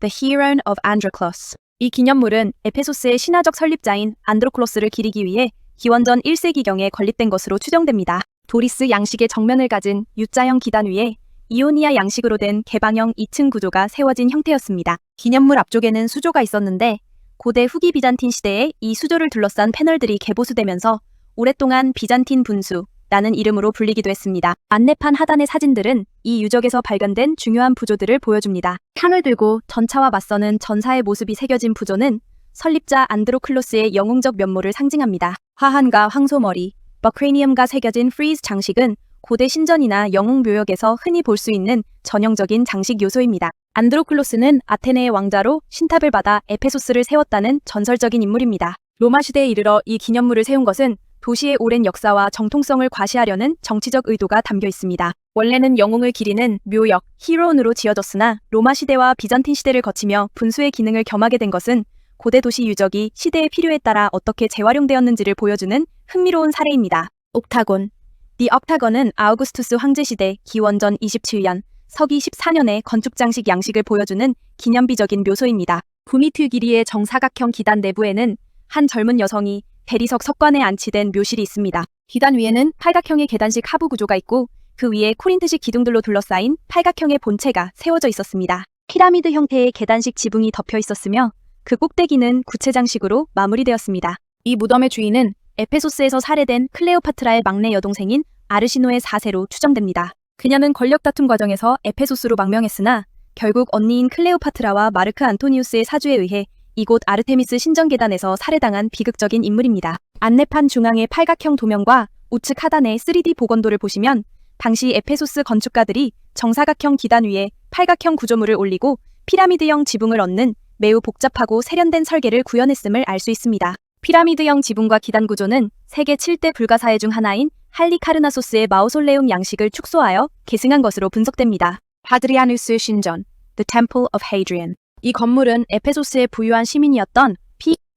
[SPEAKER 1] The Hero of Androclos. 이 기념물은 에페소스의 신화적 설립자인 안드로클로스를 기리기 위해 기원전 1세기경에 건립된 것으로 추정됩니다. 도리스 양식의 정면을 가진 U자형 기단 위에 이오니아 양식으로 된 개방형 2층 구조가 세워진 형태였습니다. 기념물 앞쪽에는 수조가 있었는데 고대 후기 비잔틴 시대에 이 수조를 둘러싼 패널들이 개보수되면서 오랫동안 비잔틴 분수라는 이름으로 불리기도 했습니다. 안내판 하단의 사진들은 이 유적에서 발견된 중요한 부조들을 보여줍니다. 창을 들고 전차와 맞서는 전사의 모습이 새겨진 부조는 설립자 안드로클로스의 영웅적 면모를 상징합니다. 화환과 황소머리, 버크레니엄과 새겨진 프리즈 장식은 고대 신전이나 영웅 묘역에서 흔히 볼 수 있는 전형적인 장식 요소입니다. 안드로클로스는 아테네의 왕자로 신탑을 받아 에페소스를 세웠다는 전설적인 인물입니다. 로마 시대에 이르러 이 기념물을 세운 것은 도시의 오랜 역사와 정통성을 과시하려는 정치적 의도가 담겨 있습니다. 원래는 영웅을 기리는 묘역, 히로온으로 지어졌으나 로마 시대와 비잔틴 시대를 거치며 분수의 기능을 겸하게 된 것은 고대 도시 유적이 시대의 필요에 따라 어떻게 재활용되었는지를 보여주는 흥미로운 사례입니다. 옥타곤. The Octagon은 아우구스투스 황제 시대 기원전 27년, 서기 14년의 건축 장식 양식을 보여주는 기념비적인 묘소입니다. 9m 길이의 정사각형 기단 내부에는 한 젊은 여성이 대리석 석관에 안치된 묘실이 있습니다. 기단 위에는 팔각형의 계단식 하부 구조가 있고 그 위에 코린트식 기둥들로 둘러싸인 팔각형의 본체가 세워져 있었습니다. 피라미드 형태의 계단식 지붕이 덮여 있었으며 그 꼭대기는 구체장식으로 마무리되었습니다. 이 무덤의 주인은 에페소스에서 살해된 클레오파트라의 막내 여동생인 아르시노의 4세로 추정됩니다. 그녀는 권력 다툼 과정에서 에페소스로 망명했으나 결국 언니인 클레오파트라와 마르크 안토니우스의 사주에 의해 이곳 아르테미스 신전계단에서 살해당한 비극적인 인물입니다. 안내판 중앙의 팔각형 도면과 우측 하단의 3D 복원도를 보시면 당시 에페소스 건축가들이 정사각형 기단 위에 팔각형 구조물을 올리고 피라미드형 지붕을 얻는 매우 복잡하고 세련된 설계를 구현했음을 알 수 있습니다. 피라미드형 지붕과 기단 구조는 세계 7대 불가사의 중 하나인 할리카르나소스의 마우솔레움 양식을 축소하여 계승한 것으로 분석됩니다. 하드리아누스 신전, The Temple of Hadrian. 이 건물은 에페소스의 부유한 시민이었던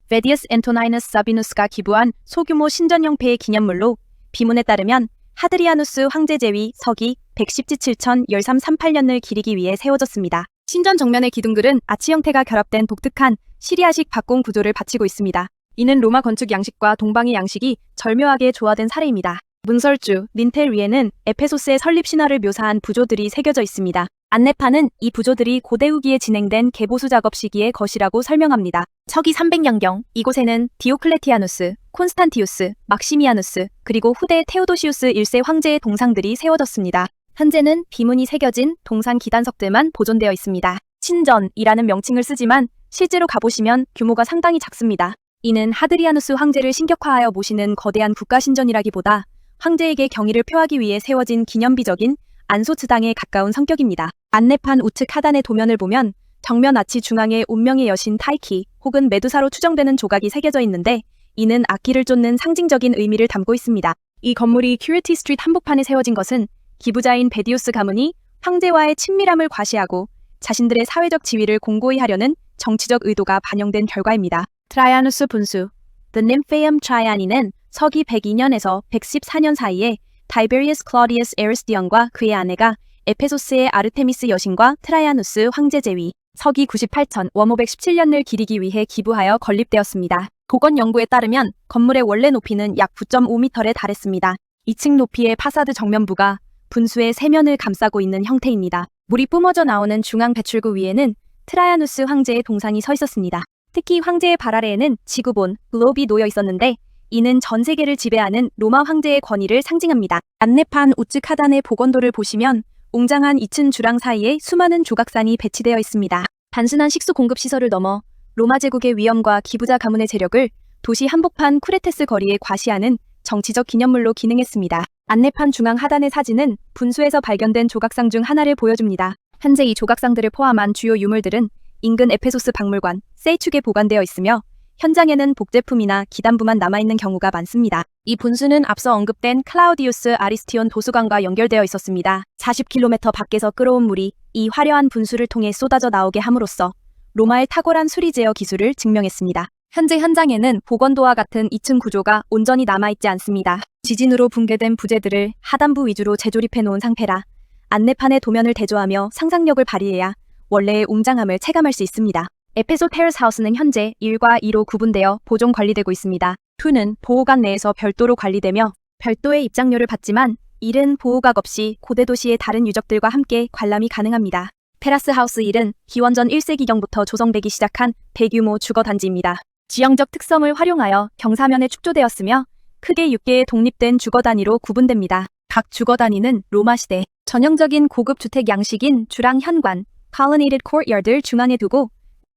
[SPEAKER 1] 베디우스 엔토나이너스 사비누스가 기부한 소규모 신전 형태의 기념물로 비문에 따르면 하드리아누스 황제 제위 서기 117천 1338년을 기리기 위해 세워졌습니다. 신전 정면의 기둥들은 아치 형태가 결합된 독특한 시리아식 박공 구조를 바치고 있습니다. 이는 로마 건축 양식과 동방의 양식이 절묘하게 조화된 사례입니다. 문설주, 린텔 위에는 에페소스의 설립 신화를 묘사한 부조들이 새겨져 있습니다. 안내판은 이 부조들이 고대 후기에 진행된 개보수 작업 시기의 것이라고 설명합니다. 서기 300년경 이곳에는 디오클레티아누스, 콘스탄티우스, 막시미아누스, 그리고 후대 테오도시우스 1세 황제의 동상들이 세워졌습니다. 현재는 비문이 새겨진 동상 기단석들만 보존되어 있습니다. 신전이라는 명칭을 쓰지만 실제로 가보시면 규모가 상당히 작습니다. 이는 하드리아누스 황제를 신격화하여 모시는 거대한 국가신전이라기보다 황제에게 경의를 표하기 위해 세워진 기념비적인 안소츠당에 가까운 성격입니다. 안내판 우측 하단의 도면을 보면 정면 아치 중앙에 운명의 여신 타이키 혹은 메두사로 추정되는 조각이 새겨져 있는데 이는 악기를 쫓는 상징적인 의미를 담고 있습니다. 이 건물이 큐리티 스트리트 한복판에 세워진 것은 기부자인 베디우스 가문이 황제와의 친밀함을 과시하고 자신들의 사회적 지위를 공고히 하려는 정치적 의도가 반영된 결과입니다. 트라이아누스 분수, The Nymphaeum Traiani는 서기 102년에서 114년 사이에 타이베리우스 클로디우스 에르스디언과 그의 아내가 에페소스의 아르테미스 여신과 트라이아누스 황제 제위 서기 98천 1517년을 기리기 위해 기부하여 건립되었습니다. 복원 연구에 따르면 건물의 원래 높이는 약 9.5m에 달했습니다. 2층 높이의 파사드 정면부가 분수의 세면을 감싸고 있는 형태입니다. 물이 뿜어져 나오는 중앙 배출구 위에는 트라이아누스 황제의 동상이 서 있었습니다. 특히 황제의 발 아래에는 지구본, 글로비 놓여 있었는데 이는 전 세계를 지배하는 로마 황제의 권위를 상징합니다. 안내판 우측 하단의 복원도를 보시면 웅장한 2층 주랑 사이에 수많은 조각산이 배치되어 있습니다. 단순한 식수 공급 시설을 넘어 로마 제국의 위엄과 기부자 가문의 재력을 도시 한복판 쿠레테스 거리에 과시하는 정치적 기념물로 기능했습니다. 안내판 중앙 하단의 사진은 분수에서 발견된 조각상 중 하나를 보여줍니다. 현재 이 조각상들을 포함한 주요 유물들은 인근 에페소스 박물관, 세이축에 보관되어 있으며 현장에는 복제품이나 기단부만 남아있는 경우가 많습니다. 이 분수는 앞서 언급된 클라우디우스 아리스티온 도수관과 연결되어 있었습니다. 40km 밖에서 끌어온 물이 이 화려한 분수를 통해 쏟아져 나오게 함으로써 로마의 탁월한 수리 제어 기술을 증명했습니다. 현재 현장에는 보건도와 같은 2층 구조가 온전히 남아있지 않습니다. 지진으로 붕괴된 부재들을 하단부 위주로 재조립해 놓은 상태라 안내판의 도면을 대조하며 상상력을 발휘해야 원래의 웅장함을 체감할 수 있습니다. 에페소 테라스 하우스는 현재 1과 2로 구분되어 보존 관리되고 있습니다. 2는 보호각 내에서 별도로 관리되며 별도의 입장료를 받지만 1은 보호각 없이 고대 도시의 다른 유적들과 함께 관람이 가능합니다. 테라스 하우스 1은 기원전 1세기경부터 조성되기 시작한 대규모 주거단지입니다. 지형적 특성을 활용하여 경사면에 축조되었으며 크게 6개의 독립된 주거단위로 구분됩니다. 각 주거단위는 로마 시대 전형적인 고급 주택 양식인 주랑 현관, colonnaded courtyard를 중앙에 두고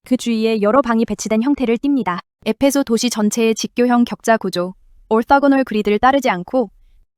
[SPEAKER 1] 그 주위에 여러 방이 배치된 형태를 띱니다. 에페소 도시 전체의 직교형 격자 구조, orthogonal 그리드를 따르지 않고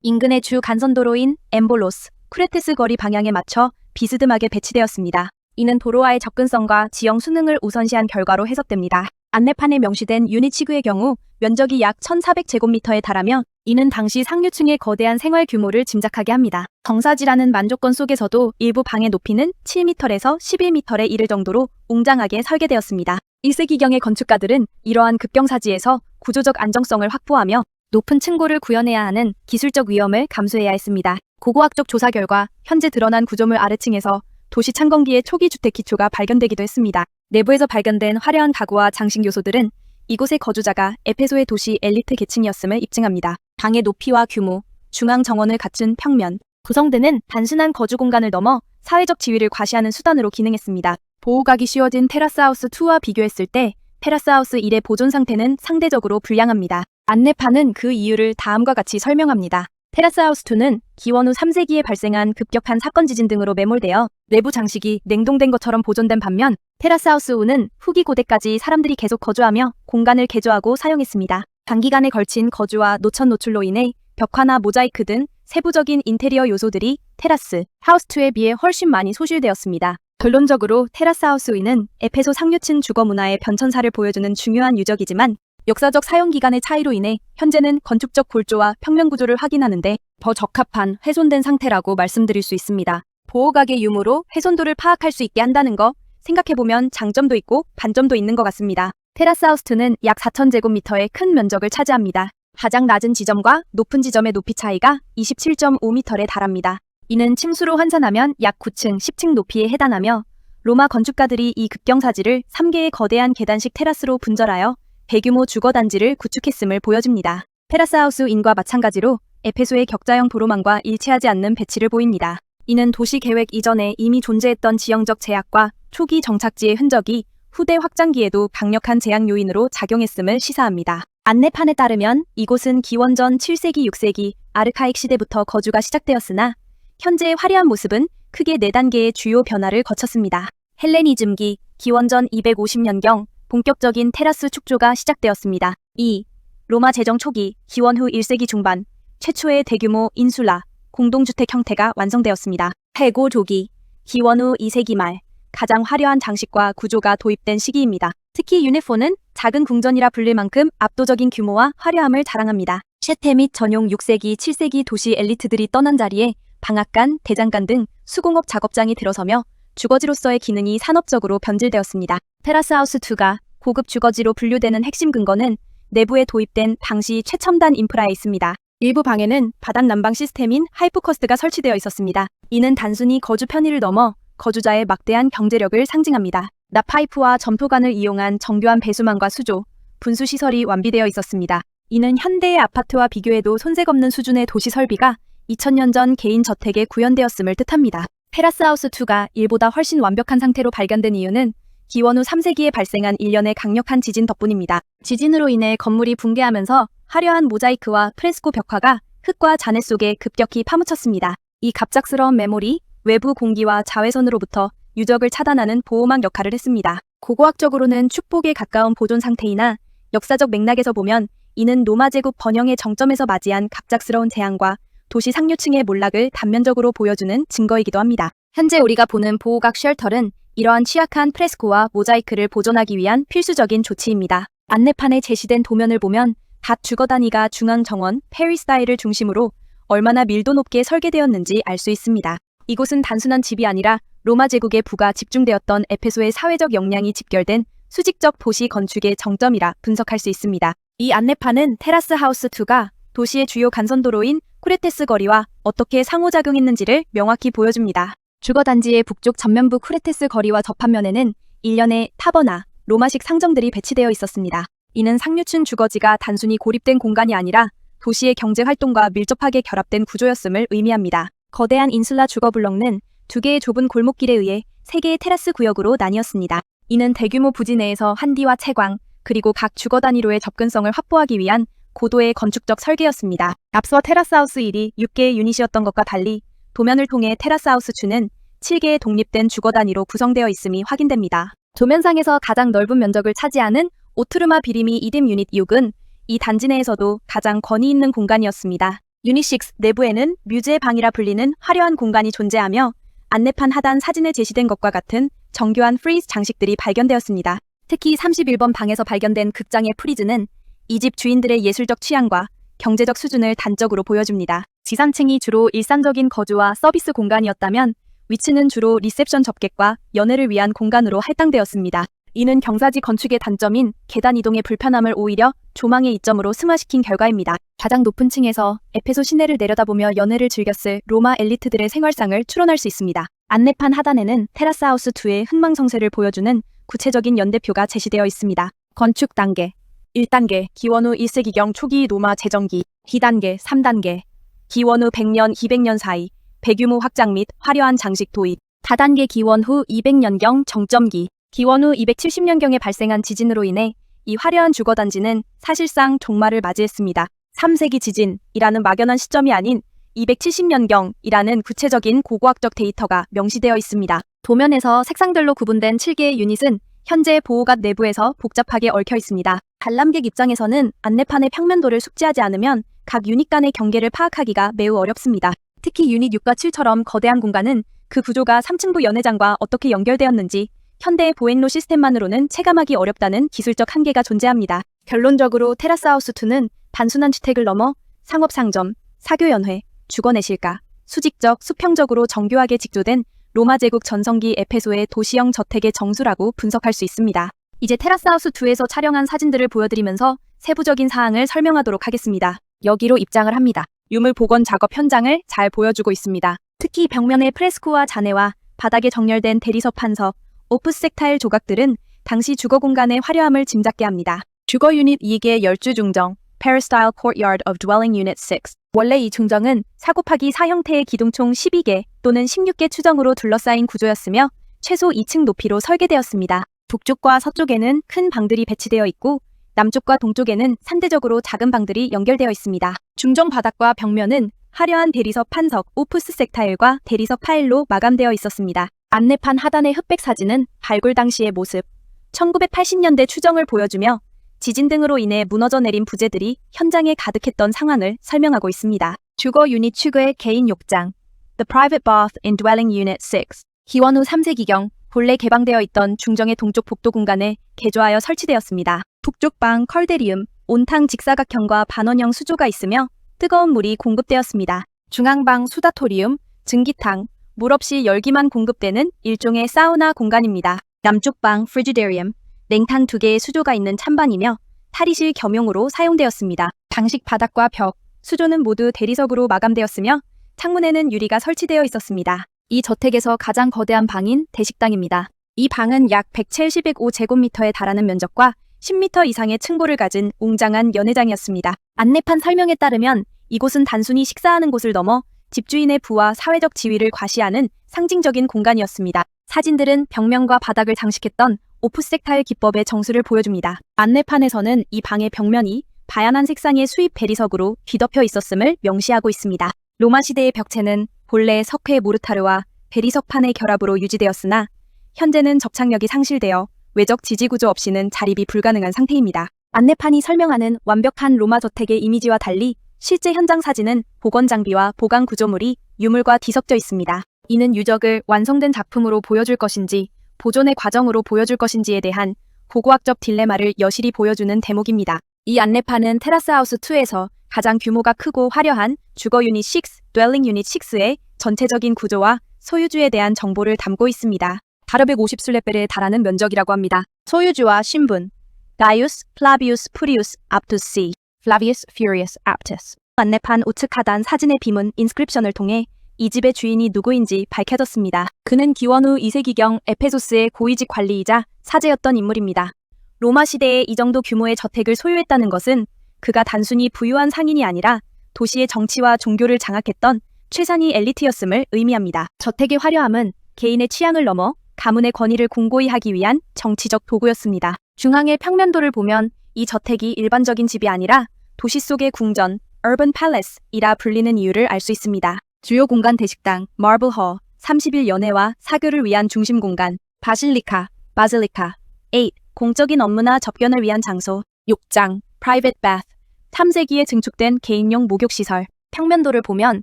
[SPEAKER 1] 인근의 주 간선도로인 엠볼로스, 쿠레테스 거리 방향에 맞춰 비스듬하게 배치되었습니다. 이는 도로와의 접근성과 지형 수능을 우선시한 결과로 해석됩니다. 안내판에 명시된 유닛 치구의 경우 면적이 약 1,400제곱미터에 달하며 이는 당시 상류층의 거대한 생활 규모를 짐작하게 합니다. 경사지라는 만조건 속에서도 일부 방의 높이는 7m에서 11m에 이를 정도로 웅장하게 설계되었습니다. 1세기경의 건축가들은 이러한 급경사지에서 구조적 안정성을 확보하며 높은 층고를 구현해야 하는 기술적 위험을 감수해야 했습니다. 고고학적 조사 결과 현재 드러난 구조물 아래층에서 도시 창건기의 초기 주택 기초가 발견되기도 했습니다. 내부에서 발견된 화려한 가구와 장식 요소들은 이곳의 거주자가 에페소의 도시 엘리트 계층이었음을 입증합니다. 방의 높이와 규모, 중앙 정원을 갖춘 평면, 구성대는 단순한 거주 공간을 넘어 사회적 지위를 과시하는 수단으로 기능했습니다. 보호각이 씌워진 테라스하우스 2와 비교했을 때 테라스하우스 1의 보존 상태는 상대적으로 불량합니다. 안내판은 그 이유를 다음과 같이 설명합니다. 테라스하우스 2는 기원 후 3세기에 발생한 급격한 사건 지진 등으로 매몰되어 내부 장식이 냉동된 것처럼 보존된 반면 테라스하우스 5는 후기 고대까지 사람들이 계속 거주하며 공간을 개조하고 사용했습니다. 장기간에 걸친 거주와 노천 노출로 인해 벽화나 모자이크 등 세부적인 인테리어 요소들이 테라스 하우스 2에 비해 훨씬 많이 소실되었습니다. 결론적으로 테라스하우스 2는 에페소 상류층 주거 문화의 변천사를 보여주는 중요한 유적이지만 역사적 사용 기간의 차이로 인해 현재는 건축적 골조와 평면 구조를 확인하는데 더 적합한 훼손된 상태라고 말씀드릴 수 있습니다. 보호각의 유무로 훼손도를 파악할 수 있게 한다는 거 생각해보면 장점도 있고 반점도 있는 것 같습니다. 테라스 하우스2는 약 4,000제곱미터의 큰 면적을 차지합니다. 가장 낮은 지점과 높은 지점의 높이 차이가 27.5m에 달합니다. 이는 층수로 환산하면 약 9층, 10층 높이에 해당하며 로마 건축가들이 이 급경사지를 3개의 거대한 계단식 테라스로 분절하여 대규모 주거단지를 구축했음을 보여줍니다. 테라스하우스인과 마찬가지로 에페소의 격자형 도로망과 일치하지 않는 배치를 보입니다. 이는 도시 계획 이전에 이미 존재했던 지형적 제약과 초기 정착지의 흔적이 후대 확장기에도 강력한 제약 요인으로 작용했음을 시사합니다. 안내판에 따르면 이곳은 기원전 7세기, 6세기 아르카익 시대부터 거주가 시작되었으나 현재의 화려한 모습은 크게 4단계의 주요 변화를 거쳤습니다. 헬레니즘기, 기원전 250년경 본격적인 테라스 축조가 시작되었습니다. 2. 로마 제정 초기, 기원 후 1세기 중반, 최초의 대규모 인슐라, 공동주택 형태가 완성되었습니다. 해고 조기, 기원 후 2세기 말, 가장 화려한 장식과 구조가 도입된 시기입니다. 특히 유네포는 작은 궁전이라 불릴 만큼 압도적인 규모와 화려함을 자랑합니다. 셰테 및 전용 6세기, 7세기 도시 엘리트들이 떠난 자리에 방앗간, 대장간 등 수공업 작업장이 들어서며 주거지로서의 기능이 산업적으로 변질되었습니다. 테라스하우스2가 고급 주거지로 분류되는 핵심 근거는 내부에 도입된 당시 최첨단 인프라에 있습니다. 일부 방에는 바닥 난방 시스템인 하이프커스트가 설치되어 있었습니다. 이는 단순히 거주 편의를 넘어 거주자의 막대한 경제력을 상징합니다. 납파이프와 점토관을 이용한 정교한 배수망과 수조, 분수시설이 완비되어 있었습니다. 이는 현대의 아파트와 비교해도 손색없는 수준의 도시 설비가 2000년 전 개인 저택에 구현되었음을 뜻합니다. 테라스하우스2가 일보다 훨씬 완벽한 상태로 발견된 이유는 기원 후 3세기에 발생한 일련의 강력한 지진 덕분입니다. 지진으로 인해 건물이 붕괴하면서 화려한 모자이크와 프레스코 벽화가 흙과 잔해 속에 급격히 파묻혔습니다. 이 갑작스러운 매몰이 외부 공기와 자외선으로부터 유적을 차단하는 보호막 역할을 했습니다. 고고학적으로는 축복에 가까운 보존 상태이나 역사적 맥락에서 보면 이는 로마 제국 번영의 정점에서 맞이한 갑작스러운 재앙과 도시 상류층의 몰락을 단면적으로 보여주는 증거이기도 합니다. 현재 우리가 보는 보호각 쉘터는 이러한 취약한 프레스코와 모자이크를 보존하기 위한 필수적인 조치입니다. 안내판에 제시된 도면을 보면 각 주거 단위가 중앙 정원, 페리 스타일을 중심으로 얼마나 밀도 높게 설계되었는지 알 수 있습니다. 이곳은 단순한 집이 아니라 로마 제국의 부가 집중되었던 에페소의 사회적 역량이 집결된 수직적 도시 건축의 정점이라 분석할 수 있습니다. 이 안내판은 테라스 하우스 2가 도시의 주요 간선도로인 쿠레테스 거리와 어떻게 상호작용했는지를 명확히 보여줍니다. 주거단지의 북쪽 전면부 쿠레테스 거리와 접합면에는 일련의 타버나 로마식 상점들이 배치되어 있었습니다. 이는 상류층 주거지가 단순히 고립된 공간이 아니라 도시의 경제활동과 밀접하게 결합된 구조였음을 의미합니다. 거대한 인슐라 주거블럭은 두 개의 좁은 골목길에 의해 세 개의 테라스 구역으로 나뉘었습니다. 이는 대규모 부지 내에서 한디와 채광, 그리고 각 주거 단위로의 접근성을 확보하기 위한 고도의 건축적 설계였습니다. 앞서 테라스하우스 1이 6개의 유닛이었던 것과 달리 도면을 통해 테라스하우스 2는 7개의 독립된 주거 단위로 구성되어 있음이 확인됩니다. 조면상에서 가장 넓은 면적을 차지하는 오투르마 비리미 이듬 유닛 6은 이 단지 내에서도 가장 권위 있는 공간이었습니다. 유닛 6 내부에는 뮤즈의 방이라 불리는 화려한 공간이 존재하며 안내판 하단 사진에 제시된 것과 같은 정교한 프리즈 장식들이 발견되었습니다. 특히 31번 방에서 발견된 극장의 프리즈는 이 집 주인들의 예술적 취향과 경제적 수준을 단적으로 보여줍니다. 지상층이 주로 일상적인 거주와 서비스 공간이었다면 위층은 주로 리셉션 접객과 연애를 위한 공간으로 할당되었습니다. 이는 경사지 건축의 단점인 계단 이동의 불편함을 오히려 조망의 이점으로 승화시킨 결과입니다. 가장 높은 층에서 에페소 시내를 내려다보며 연애를 즐겼을 로마 엘리트들의 생활상을 추론할 수 있습니다. 안내판 하단에는 테라스 하우스 2의 흥망성쇠를 보여주는 구체적인 연대표가 제시되어 있습니다. 건축 단계 1단계 기원 후 1세기경 초기 로마 제정기 2단계 3단계 기원 후 100년 200년 사이 대규모 확장 및 화려한 장식 도입 4단계 기원 후 200년경 정점기 기원 후 270년경에 발생한 지진으로 인해 이 화려한 주거단지는 사실상 종말을 맞이했습니다. 3세기 지진이라는 막연한 시점이 아닌 270년경이라는 구체적인 고고학적 데이터가 명시되어 있습니다. 도면에서 색상별로 구분된 7개의 유닛은 현재 보호갓 내부에서 복잡하게 얽혀 있습니다. 관람객 입장에서는 안내판의 평면도를 숙지하지 않으면 각 유닛 간의 경계를 파악하기가 매우 어렵습니다. 특히 유닛 6과 7처럼 거대한 공간은 그 구조가 3층부 연회장과 어떻게 연결되었는지 현대의 보행로 시스템만으로는 체감하기 어렵다는 기술적 한계가 존재합니다. 결론적으로 테라스하우스 2는 단순한 주택을 넘어 상업상점, 사교연회, 주거내실가, 수직적, 수평적으로 정교하게 직조된 로마 제국 전성기 에페소의 도시형 저택의 정수라고 분석할 수 있습니다. 이제 테라스하우스 2에서 촬영한 사진들을 보여드리면서 세부적인 사항을 설명하도록 하겠습니다. 여기로 입장을 합니다. 유물 복원 작업 현장을 잘 보여주고 있습니다. 특히 벽면의 프레스코와 잔해와 바닥에 정렬된 대리석 판석, 오프색 타일 조각들은 당시 주거 공간의 화려함을 짐작게 합니다. 주거 유닛 2개 열주 중정, Peristyle Courtyard of Dwelling Unit 6. 원래 이 중정은 4곱하기4 형태의 기둥총 12개 또는 16개 추정으로 둘러싸인 구조였으며 최소 2층 높이로 설계되었습니다. 북쪽과 서쪽에는 큰 방들이 배치되어 있고 남쪽과 동쪽에는 상대적으로 작은 방들이 연결되어 있습니다. 중정 바닥과 벽면은 화려한 대리석 판석, 오프스색 타일과 대리석 파일로 마감되어 있었습니다. 안내판 하단의 흑백 사진은 발굴 당시의 모습, 1980년대 추정을 보여주며 지진 등으로 인해 무너져 내린 부재들이 현장에 가득했던 상황을 설명하고 있습니다. 주거 유닛 추구의 개인 욕장, The Private Bath in Dwelling Unit 6. 기원 후 3세기경 본래 개방되어 있던 중정의 동쪽 복도 공간에 개조하여 설치되었습니다. 북쪽 방 컬데리움, 온탕 직사각형과 반원형 수조가 있으며 뜨거운 물이 공급되었습니다. 중앙방 수다토리움, 증기탕, 물 없이 열기만 공급되는 일종의 사우나 공간입니다. 남쪽 방 프리지데리움, 냉탕 2개의 수조가 있는 찬방이며 탈의실 겸용으로 사용되었습니다. 방식 바닥과 벽, 수조는 모두 대리석으로 마감되었으며 창문에는 유리가 설치되어 있었습니다. 이 저택에서 가장 거대한 방인 대식당입니다. 이 방은 약 170-105제곱미터에 달하는 면적과 10m 이상의 층고를 가진 웅장한 연회장이었습니다. 안내판 설명에 따르면 이곳은 단순히 식사하는 곳을 넘어 집주인의 부와 사회적 지위를 과시하는 상징적인 공간이었습니다. 사진들은 벽면과 바닥을 장식했던 오프색 타일 기법의 정수를 보여줍니다. 안내판에서는 이 방의 벽면이 바야한 색상의 수입 대리석으로 뒤덮여 있었음을 명시하고 있습니다. 로마 시대의 벽체는 본래 석회 모르타르와 대리석판의 결합으로 유지되었으나 현재는 접착력이 상실되어 외적 지지 구조 없이는 자립이 불가능한 상태입니다. 안내판이 설명하는 완벽한 로마 저택의 이미지와 달리 실제 현장 사진은 복원 장비와 보강 구조물이 유물과 뒤섞여 있습니다. 이는 유적을 완성된 작품으로 보여줄 것인지 보존의 과정으로 보여줄 것인지에 대한 고고학적 딜레마를 여실히 보여주는 대목입니다. 이 안내판은 테라스하우스 2에서 가장 규모가 크고 화려한 주거 유닛 6, Dwelling Unit 6의 전체적인 구조와 소유주에 대한 정보를 담고 있습니다. 450순례배에 달하는 면적이라고 합니다. 소유주와 신분 가이우스 플라비우스 푸리우스 앞투스 플라비우스 퓨리우스 앞투스. 안내판 우측 하단 사진의 비문 인스크립션을 통해 이 집의 주인이 누구인지 밝혀졌습니다. 그는 기원후 2세기경 에페소스의 고위직 관리이자 사제였던 인물입니다. 로마 시대에 이 정도 규모의 저택을 소유했다는 것은 그가 단순히 부유한 상인이 아니라 도시의 정치와 종교를 장악했던 최상위 엘리트였음을 의미합니다. 저택의 화려함은 개인의 취향을 넘어 가문의 권위를 공고히 하기 위한 정치적 도구였습니다. 중앙의 평면도를 보면 이 저택이 일반적인 집이 아니라 도시 속의 궁전, Urban Palace이라 불리는 이유를 알 수 있습니다. 주요 공간 대식당, Marble Hall, 30일 연회와 사교를 위한 중심 공간, 바실리카, 8. 공적인 업무나 접견을 위한 장소, 욕장, Private Bath, 3세기에 증축된 개인용 목욕시설. 평면도를 보면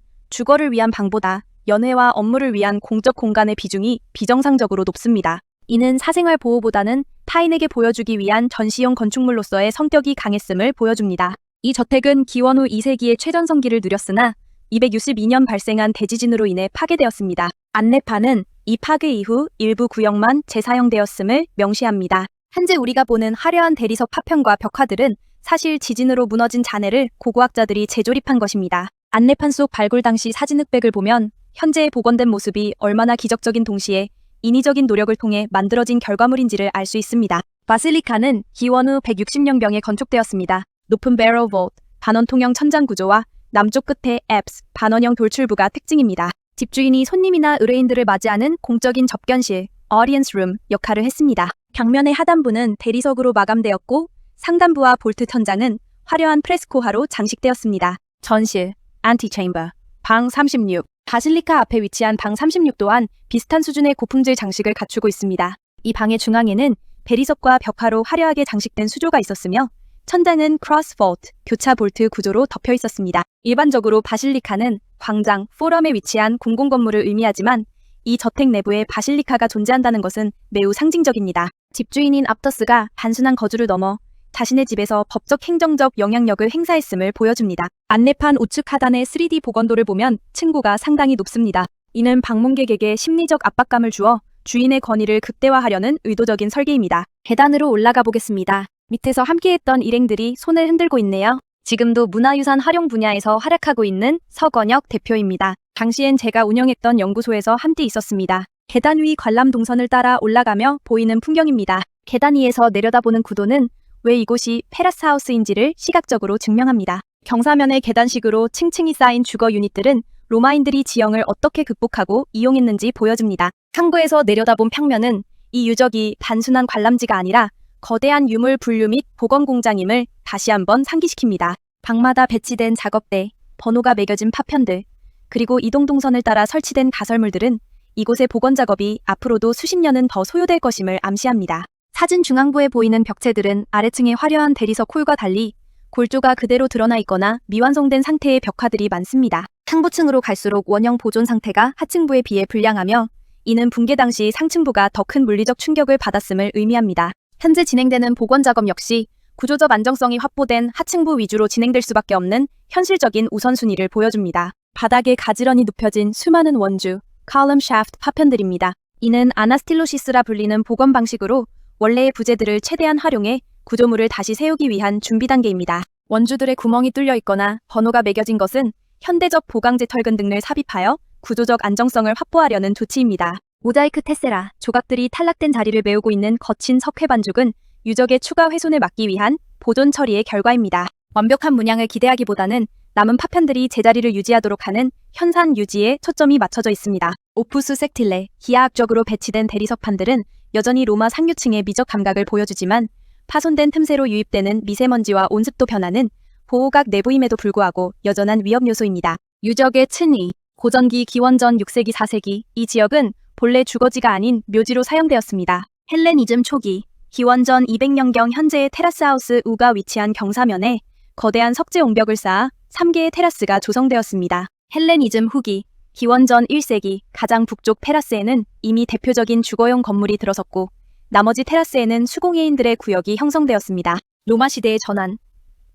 [SPEAKER 1] 주거를 위한 방보다 연회와 업무를 위한 공적 공간의 비중이 비정상적으로 높습니다. 이는 사생활 보호보다는 타인에게 보여주기 위한 전시용 건축물로서의 성격이 강했음을 보여줍니다. 이 저택은 기원후 2세기의 최전성기를 누렸으나 262년 발생한 대지진으로 인해 파괴되었습니다. 안내판은 이 파괴 이후 일부 구역만 재사용되었음을 명시합니다. 현재 우리가 보는 화려한 대리석 파편과 벽화들은 사실 지진으로 무너진 잔해를 고고학자들이 재조립한 것입니다. 안내판 속 발굴 당시 사진 흑백을 보면 현재의 복원된 모습이 얼마나 기적적인 동시에 인위적인 노력을 통해 만들어진 결과물인지를 알 수 있습니다. 바실리카는 기원후 160년경에 건축되었습니다. 높은 배럴 볼트, 반원통형 천장 구조와 남쪽 끝에 앱스, 반원형 돌출부가 특징입니다. 집주인이 손님이나 의뢰인들을 맞이하는 공적인 접견실, audience room 역할을 했습니다. 벽면의 하단부는 대리석으로 마감되었고 상단부와 볼트 천장은 화려한 프레스코화로 장식되었습니다. 전실, antechamber, 방 36. 바실리카 앞에 위치한 방 36 또한 비슷한 수준의 고품질 장식을 갖추고 있습니다. 이 방의 중앙에는 대리석과 벽화로 화려하게 장식된 수조가 있었으며 천장은 크로스 볼트, 교차 볼트 구조로 덮여 있었습니다. 일반적으로 바실리카는 광장, 포럼에 위치한 공공건물을 의미하지만 이 저택 내부에 바실리카가 존재한다는 것은 매우 상징적입니다. 집주인인 앞터스가 단순한 거주를 넘어 자신의 집에서 법적 행정적 영향력을 행사했음을 보여줍니다. 안내판 우측 하단의 3D 복원도를 보면 층고가 상당히 높습니다. 이는 방문객에게 심리적 압박감을 주어 주인의 권위를 극대화하려는 의도적인 설계입니다. 계단으로 올라가 보겠습니다. 밑에서 함께했던 일행들이 손을 흔들고 있네요. 지금도 문화유산 활용 분야에서 활약하고 있는 서건혁 대표입니다. 당시엔 제가 운영했던 연구소에서 함께 있었습니다. 계단 위 관람 동선을 따라 올라가며 보이는 풍경입니다. 계단 위에서 내려다보는 구도는 왜 이곳이 페라스하우스인지를 시각적으로 증명합니다. 경사면의 계단식으로 층층이 쌓인 주거 유닛들은 로마인들이 지형을 어떻게 극복하고 이용했는지 보여줍니다. 상부에서 내려다본 평면은 이 유적이 단순한 관람지가 아니라 거대한 유물 분류 및 복원 공장임을 다시 한번 상기시킵니다. 방마다 배치된 작업대, 번호가 매겨진 파편들, 그리고 이동 동선을 따라 설치된 가설물들은 이곳의 복원 작업이 앞으로도 수십 년은 더 소요될 것임을 암시합니다. 사진 중앙부에 보이는 벽체들은 아래층의 화려한 대리석 홀과 달리 골조가 그대로 드러나 있거나 미완성된 상태의 벽화들이 많습니다. 상부층으로 갈수록 원형 보존 상태가 하층부에 비해 불량하며 이는 붕괴 당시 상층부가 더 큰 물리적 충격을 받았음을 의미합니다. 현재 진행되는 복원 작업 역시 구조적 안정성이 확보된 하층부 위주로 진행될 수밖에 없는 현실적인 우선순위를 보여줍니다. 바닥에 가지런히 눕혀진 수많은 원주, 컬럼 샤프트 파편들입니다. 이는 아나스틸로시스라 불리는 복원 방식으로 원래의 부재들을 최대한 활용해 구조물을 다시 세우기 위한 준비 단계입니다. 원주들의 구멍이 뚫려 있거나 번호가 매겨진 것은 현대적 보강제 철근 등을 삽입하여 구조적 안정성을 확보하려는 조치입니다. 모자이크 테세라, 조각들이 탈락된 자리를 메우고 있는 거친 석회 반죽은 유적의 추가 훼손을 막기 위한 보존 처리의 결과입니다. 완벽한 문양을 기대하기보다는 남은 파편들이 제자리를 유지하도록 하는 현상 유지에 초점이 맞춰져 있습니다. 오푸스 섹틸레, 기하학적으로 배치된 대리석판들은 여전히 로마 상류층의 미적 감각을 보여주지만 파손된 틈새로 유입되는 미세먼지와 온습도 변화는 보호각 내부임에도 불구하고 여전한 위험 요소입니다. 유적의 층위, 고전기 기원전 6세기 4세기, 이 지역은 본래 주거지가 아닌 묘지로 사용되었습니다. 헬레니즘 초기, 기원전 200년경 현재의 테라스하우스 우가 위치한 경사면에 거대한 석재 옹벽을 쌓아 3개의 테라스가 조성되었습니다. 헬레니즘 후기, 기원전 1세기 가장 북쪽 테라스에는 이미 대표적인 주거용 건물이 들어섰고 나머지 테라스에는 수공예인들의 구역이 형성되었습니다. 로마 시대의 전환.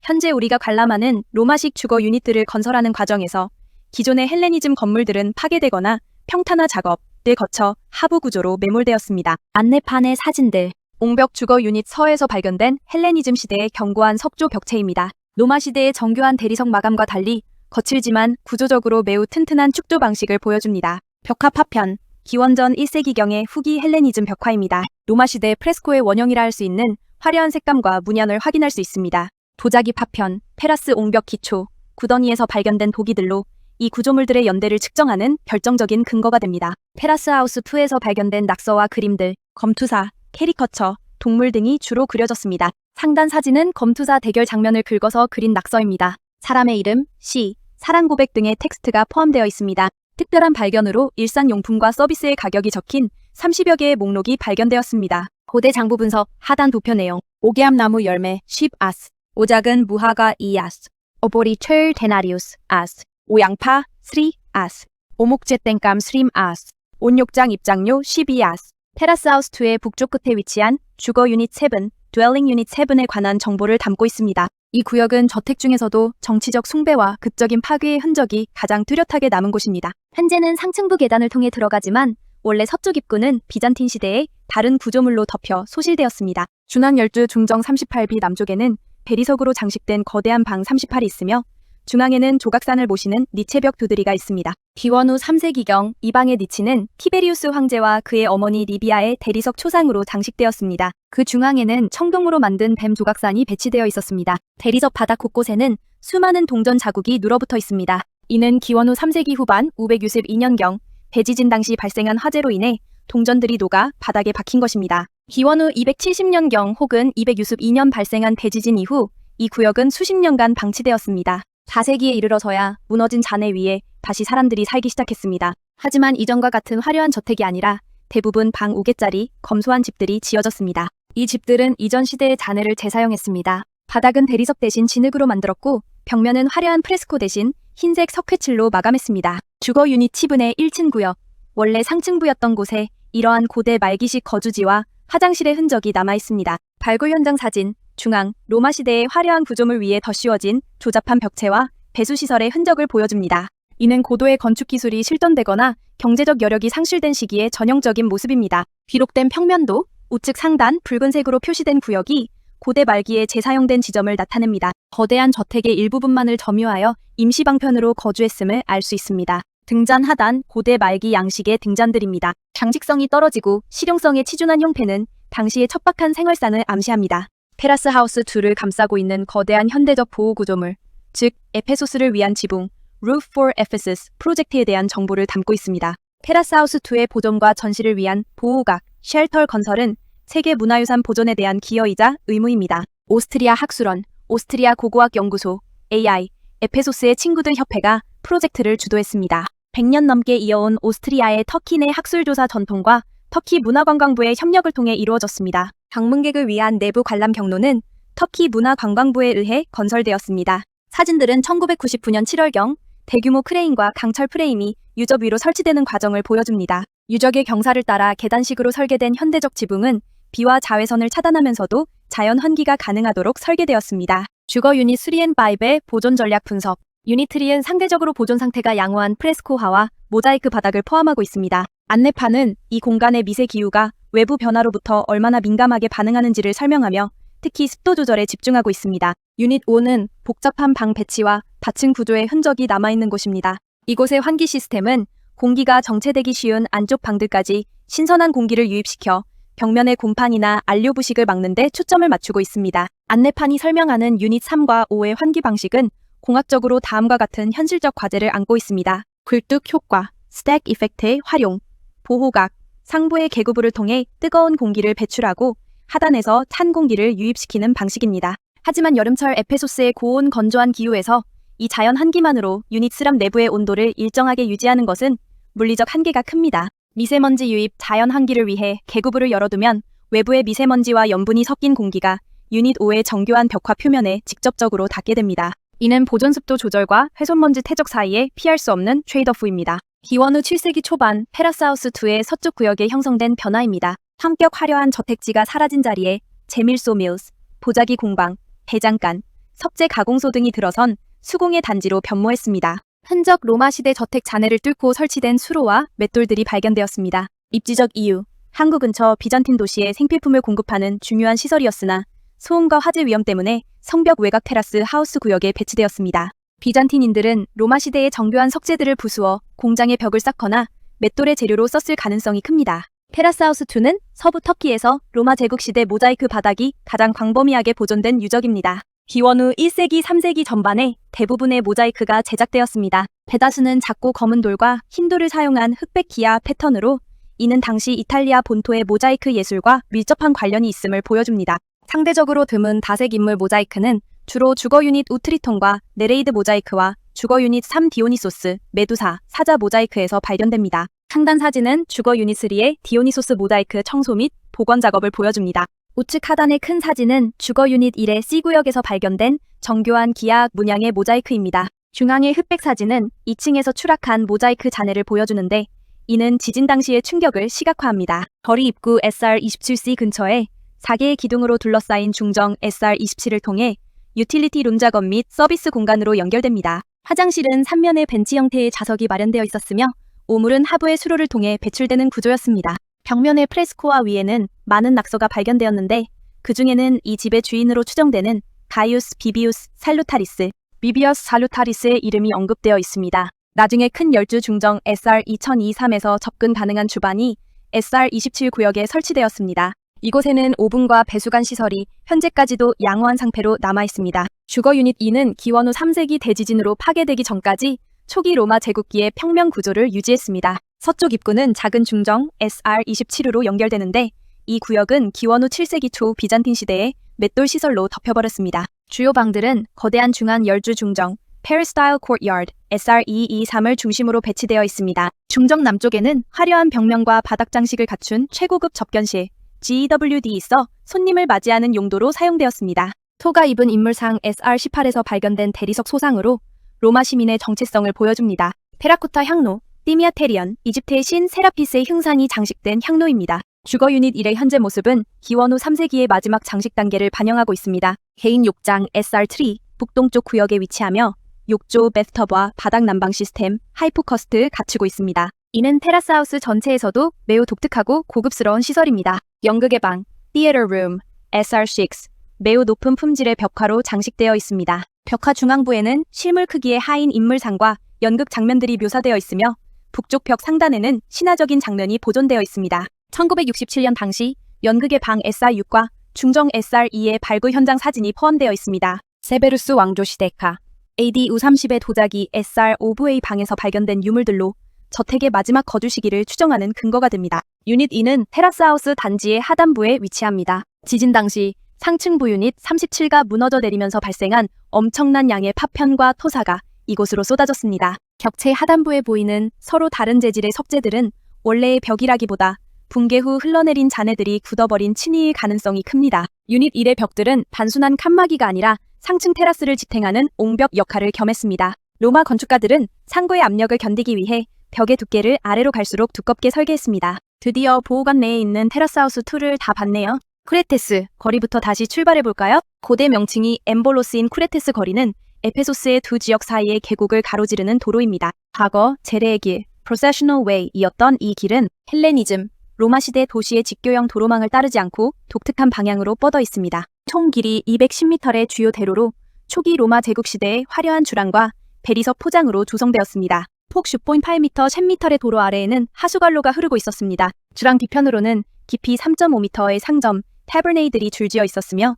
[SPEAKER 1] 현재 우리가 관람하는 로마식 주거 유닛들을 건설하는 과정에서 기존의 헬레니즘 건물들은 파괴되거나 평탄화 작업, 벽대 거쳐 하부 구조로 매몰되었습니다. 안내판의 사진들. 옹벽 주거 유닛 서에서 발견된 헬레니즘 시대의 견고한 석조 벽체입니다. 로마 시대의 정교한 대리석 마감과 달리 거칠지만 구조적으로 매우 튼튼한 축조 방식을 보여줍니다. 벽화 파편. 기원전 1세기경의 후기 헬레니즘 벽화입니다. 로마 시대 프레스코의 원형이라 할 수 있는 화려한 색감과 문양을 확인할 수 있습니다. 도자기 파편, 페라스 옹벽 기초, 구덩이에서 발견된 도기들로 이 구조물들의 연대를 측정하는 결정적인 근거가 됩니다. 페라스 하우스 2에서 발견된 낙서와 그림들, 검투사, 캐리커처, 동물 등이 주로 그려졌습니다. 상단 사진은 검투사 대결 장면을 긁어서 그린 낙서입니다. 사람의 이름, 시, 사랑 고백 등의 텍스트가 포함되어 있습니다. 특별한 발견으로 일상용품과 서비스의 가격이 적힌 30여 개의 목록이 발견되었습니다. 고대 장부 분석, 하단 도표 내용, 오개암나무 열매, 10아스, 오작은 무화과 2아스, 오보리 철 데나리우스, 아스, 오양파, 3아스, 오목재 땡감 3아스, 온욕장 입장료 12아스, 테라스 하우스 2의 북쪽 끝에 위치한 주거 유닛 7, 드웰링 유닛 7에 관한 정보를 담고 있습니다. 이 구역은 저택 중에서도 정치적 숭배와 극적인 파괴의 흔적이 가장 뚜렷하게 남은 곳입니다. 현재는 상층부 계단을 통해 들어가지만 원래 서쪽 입구는 비잔틴 시대의 다른 구조물로 덮여 소실되었습니다. 중앙 열두 중정 38B 남쪽에는 대리석으로 장식된 거대한 방 38이 있으며 중앙에는 조각산을 모시는 니체벽 두드리가 있습니다. 기원 후 3세기경 이 방의 니치는 티베리우스 황제와 그의 어머니 리비아의 대리석 초상으로 장식되었습니다. 그 중앙에는 청동으로 만든 뱀 조각산이 배치되어 있었습니다. 대리석 바닥 곳곳에는 수많은 동전 자국이 눌어붙어 있습니다. 이는 기원 후 3세기 후반 562년경 대지진 당시 발생한 화재로 인해 동전들이 녹아 바닥에 박힌 것입니다. 기원 후 270년경 혹은 262년 발생한 대지진 이후 이 구역은 수십 년간 방치되었습니다. 4세기에 이르러서야 무너진 잔해 위에 다시 사람들이 살기 시작했습니다. 하지만 이전과 같은 화려한 저택이 아니라 대부분 방 5개짜리 검소한 집들이 지어졌습니다. 이 집들은 이전 시대의 잔해를 재사용했습니다. 바닥은 대리석 대신 진흙으로 만들었고 벽면은 화려한 프레스코 대신 흰색 석회칠로 마감했습니다. 주거 유닛 7의 1층 구역. 원래 상층부였던 곳에 이러한 고대 말기식 거주지와 화장실의 흔적이 남아있습니다. 발굴 현장 사진. 중앙, 로마 시대의 화려한 구조물 위에 덧씌워진 조잡한 벽체와 배수시설의 흔적을 보여줍니다. 이는 고도의 건축 기술이 실현되거나 경제적 여력이 상실된 시기의 전형적인 모습입니다. 기록된 평면도, 우측 상단 붉은색으로 표시된 구역이 고대 말기에 재사용된 지점을 나타냅니다. 거대한 저택의 일부분만을 점유하여 임시방편으로 거주했음을 알 수 있습니다. 등잔 하단, 고대 말기 양식의 등잔들입니다. 장식성이 떨어지고 실용성에 치중한 형태는 당시의 척박한 생활상을 암시합니다. 테라스 하우스 2를 감싸고 있는 거대한 현대적 보호 구조물, 즉 에페소스를 위한 지붕, Roof for Ephesus 프로젝트에 대한 정보를 담고 있습니다. 테라스 하우스 2의 보존과 전시를 위한 보호각, 쉘터 건설은 세계 문화유산 보존에 대한 기여이자 의무입니다. 오스트리아 학술원, 오스트리아 고고학 연구소, AI, 에페소스의 친구들 협회가 프로젝트를 주도했습니다. 100년 넘게 이어온 오스트리아의 터키 내 학술조사 전통과 터키 문화관광부의 협력을 통해 이루어졌습니다. 방문객을 위한 내부 관람 경로는 터키 문화관광부에 의해 건설되었습니다. 사진들은 1999년 7월경 대규모 크레인과 강철 프레임이 유적 위로 설치되는 과정을 보여줍니다. 유적의 경사를 따라 계단식으로 설계된 현대적 지붕은 비와 자외선을 차단하면서도 자연 환기가 가능하도록 설계되었습니다. 주거 유닛 3&5의 보존 전략 분석. 유닛 3은 상대적으로 보존 상태가 양호한 프레스코화와 모자이크 바닥을 포함하고 있습니다. 안내판은 이 공간의 미세 기후가 외부 변화로부터 얼마나 민감하게 반응하는지를 설명하며 특히 습도 조절에 집중하고 있습니다. 유닛 5는 복잡한 방 배치와 다층 구조의 흔적이 남아있는 곳입니다. 이곳의 환기 시스템은 공기가 정체되기 쉬운 안쪽 방들까지 신선한 공기를 유입시켜 벽면의 곰팡이나 안료 부식을 막는 데 초점을 맞추고 있습니다. 안내판이 설명하는 유닛 3과 5의 환기 방식은 공학적으로 다음과 같은 현실적 과제를 안고 있습니다. 굴뚝 효과, 스택 이펙트의 활용, 보호각, 상부의 개구부를 통해 뜨거운 공기를 배출하고 하단에서 찬 공기를 유입시키는 방식입니다. 하지만 여름철 에페소스의 고온 건조한 기후에서 이 자연 한기만으로 유닛 스람 내부의 온도를 일정하게 유지하는 것은 물리적 한계가 큽니다. 미세먼지 유입 자연 환기를 위해 개구부를 열어두면 외부의 미세먼지와 염분이 섞인 공기가 유닛 5의 정교한 벽화 표면에 직접적으로 닿게 됩니다. 이는 보존 습도 조절과 훼손먼지 퇴적 사이에 피할 수 없는 트레이드오프입니다. 기원 후 7세기 초반 테라스하우스 2의 서쪽 구역에 형성된 변화입니다. 성격 화려한 저택지가 사라진 자리에 제밀소 밀스, 보자기 공방, 배장간, 석재 가공소 등이 들어선 수공의 단지로 변모했습니다. 흔적 로마 시대 저택 잔해를 뚫고 설치된 수로와 맷돌들이 발견되었습니다. 입지적 이유, 항구 근처 비잔틴 도시에 생필품을 공급하는 중요한 시설이었으나 소음과 화재 위험 때문에 성벽 외곽 테라스 하우스 구역에 배치되었습니다. 비잔틴인들은 로마 시대의 정교한 석재들을 부수어 공장의 벽을 쌓거나 맷돌의 재료로 썼을 가능성이 큽니다. 테라스 하우스 2는 서부 터키에서 로마 제국 시대 모자이크 바닥이 가장 광범위하게 보존된 유적입니다. 기원후 1세기, 3세기 전반에 대부분의 모자이크가 제작되었습니다. 대다수는 작고 검은 돌과 흰 돌을 사용한 흑백 기아 패턴으로, 이는 당시 이탈리아 본토의 모자이크 예술과 밀접한 관련이 있음을 보여줍니다. 상대적으로 드문 다색 인물 모자이크는 주로 주거 유닛 우트리톤과 네레이드 모자이크와 주거 유닛 3 디오니소스, 메두사, 사자 모자이크에서 발견됩니다. 상단 사진은 주거 유닛 3의 디오니소스 모자이크 청소 및 복원 작업을 보여줍니다. 우측 하단의 큰 사진은 주거 유닛 1의 C구역에서 발견된 정교한 기하학 문양의 모자이크입니다. 중앙의 흑백 사진은 2층에서 추락한 모자이크 잔해를 보여주는데, 이는 지진 당시의 충격을 시각화합니다. 거리 입구 SR27C 근처에 4개의 기둥으로 둘러싸인 중정 SR27을 통해 유틸리티 룸 작업 및 서비스 공간으로 연결됩니다. 화장실은 3면에 벤치 형태의 좌석이 마련되어 있었으며 오물은 하부의 수로를 통해 배출되는 구조였습니다. 벽면의 프레스코와 위에는 많은 낙서가 발견되었는데, 그 중에는 이 집의 주인으로 추정되는 가이우스 비비우스 살루타리스, 비비어스 살루타리스의 이름이 언급되어 있습니다. 나중에 큰 열주 중정 SR2023에서 접근 가능한 주반이 SR27 구역에 설치되었습니다. 이곳에는 오븐과 배수관 시설이 현재까지도 양호한 상태로 남아있습니다. 주거 유닛 2는 기원 후 3세기 대지진으로 파괴되기 전까지 초기 로마 제국기의 평면 구조를 유지했습니다. 서쪽 입구는 작은 중정 SR27으로 연결되는데, 이 구역은 기원 후 7세기 초 비잔틴 시대의 맷돌 시설로 덮여버렸습니다. 주요 방들은 거대한 중앙 열주 중정 페리스타일 코트야드 SR223을 중심으로 배치되어 있습니다. 중정 남쪽에는 화려한 벽면과 바닥 장식을 갖춘 최고급 접견실 GWD 있어 손님을 맞이하는 용도로 사용되었습니다. 토가 입은 인물상 SR18에서 발견된 대리석 소상으로 로마 시민의 정체성을 보여줍니다. 테라코타 향로, 띠미아테리언, 이집트의 신 세라피스의 흉상이 장식된 향로입니다. 주거 유닛 1의 현재 모습은 기원 후 3세기의 마지막 장식 단계를 반영하고 있습니다. 개인 욕장 SR3, 북동쪽 구역에 위치하며 욕조, 배스터브와 바닥 난방 시스템, 하이포커스트를 갖추고 있습니다. 이는 테라스 하우스 전체에서도 매우 독특하고 고급스러운 시설입니다. 연극의 방, Theater Room, SR6, 매우 높은 품질의 벽화로 장식되어 있습니다. 벽화 중앙부에는 실물 크기의 하인 인물상과 연극 장면들이 묘사되어 있으며 북쪽 벽 상단에는 신화적인 장면이 보존되어 있습니다. 1967년 당시 연극의 방 SR6과 중정 SR2의 발굴 현장 사진이 포함되어 있습니다. 세베루스 왕조 시데카, AD U30의 도자기 SR5부의 방에서 발견된 유물들로 저택의 마지막 거주 시기를 추정하는 근거가 됩니다. 유닛 2는 테라스 하우스 단지의 하단부에 위치합니다. 지진 당시 상층부 유닛 37가 무너져 내리면서 발생한 엄청난 양의 파편과 토사가 이곳으로 쏟아졌습니다. 격체 하단부에 보이는 서로 다른 재질의 석재들은 원래의 벽이라기보다 붕괴 후 흘러내린 잔해들이 굳어버린 층위일 가능성이 큽니다. 유닛 1의 벽들은 단순한 칸막이가 아니라 상층 테라스를 지탱하는 옹벽 역할을 겸했습니다. 로마 건축가들은 상고의 압력을 견디기 위해 벽의 두께를 아래로 갈수록 두껍게 설계했습니다. 드디어 보호관 내에 있는 테라스 하우스 2를 다 봤네요. 쿠레테스 거리부터 다시 출발해볼까요? 고대 명칭이 엠볼로스인 쿠레테스 거리는 에페소스의 두 지역 사이의 계곡을 가로지르는 도로입니다. 과거 제례의 길, Processional Way이었던 이 길은 헬레니즘, 로마 시대 도시의 직교형 도로망을 따르지 않고 독특한 방향으로 뻗어 있습니다. 총 길이 210m의 주요 대로로 초기 로마 제국 시대의 화려한 주랑과 베리석 포장으로 조성되었습니다. 폭 10.8m, 10m의 도로 아래에는 하수관로가 흐르고 있었습니다. 주랑 뒤편으로는 깊이 3.5m의 상점, 타버네이들이 줄지어 있었으며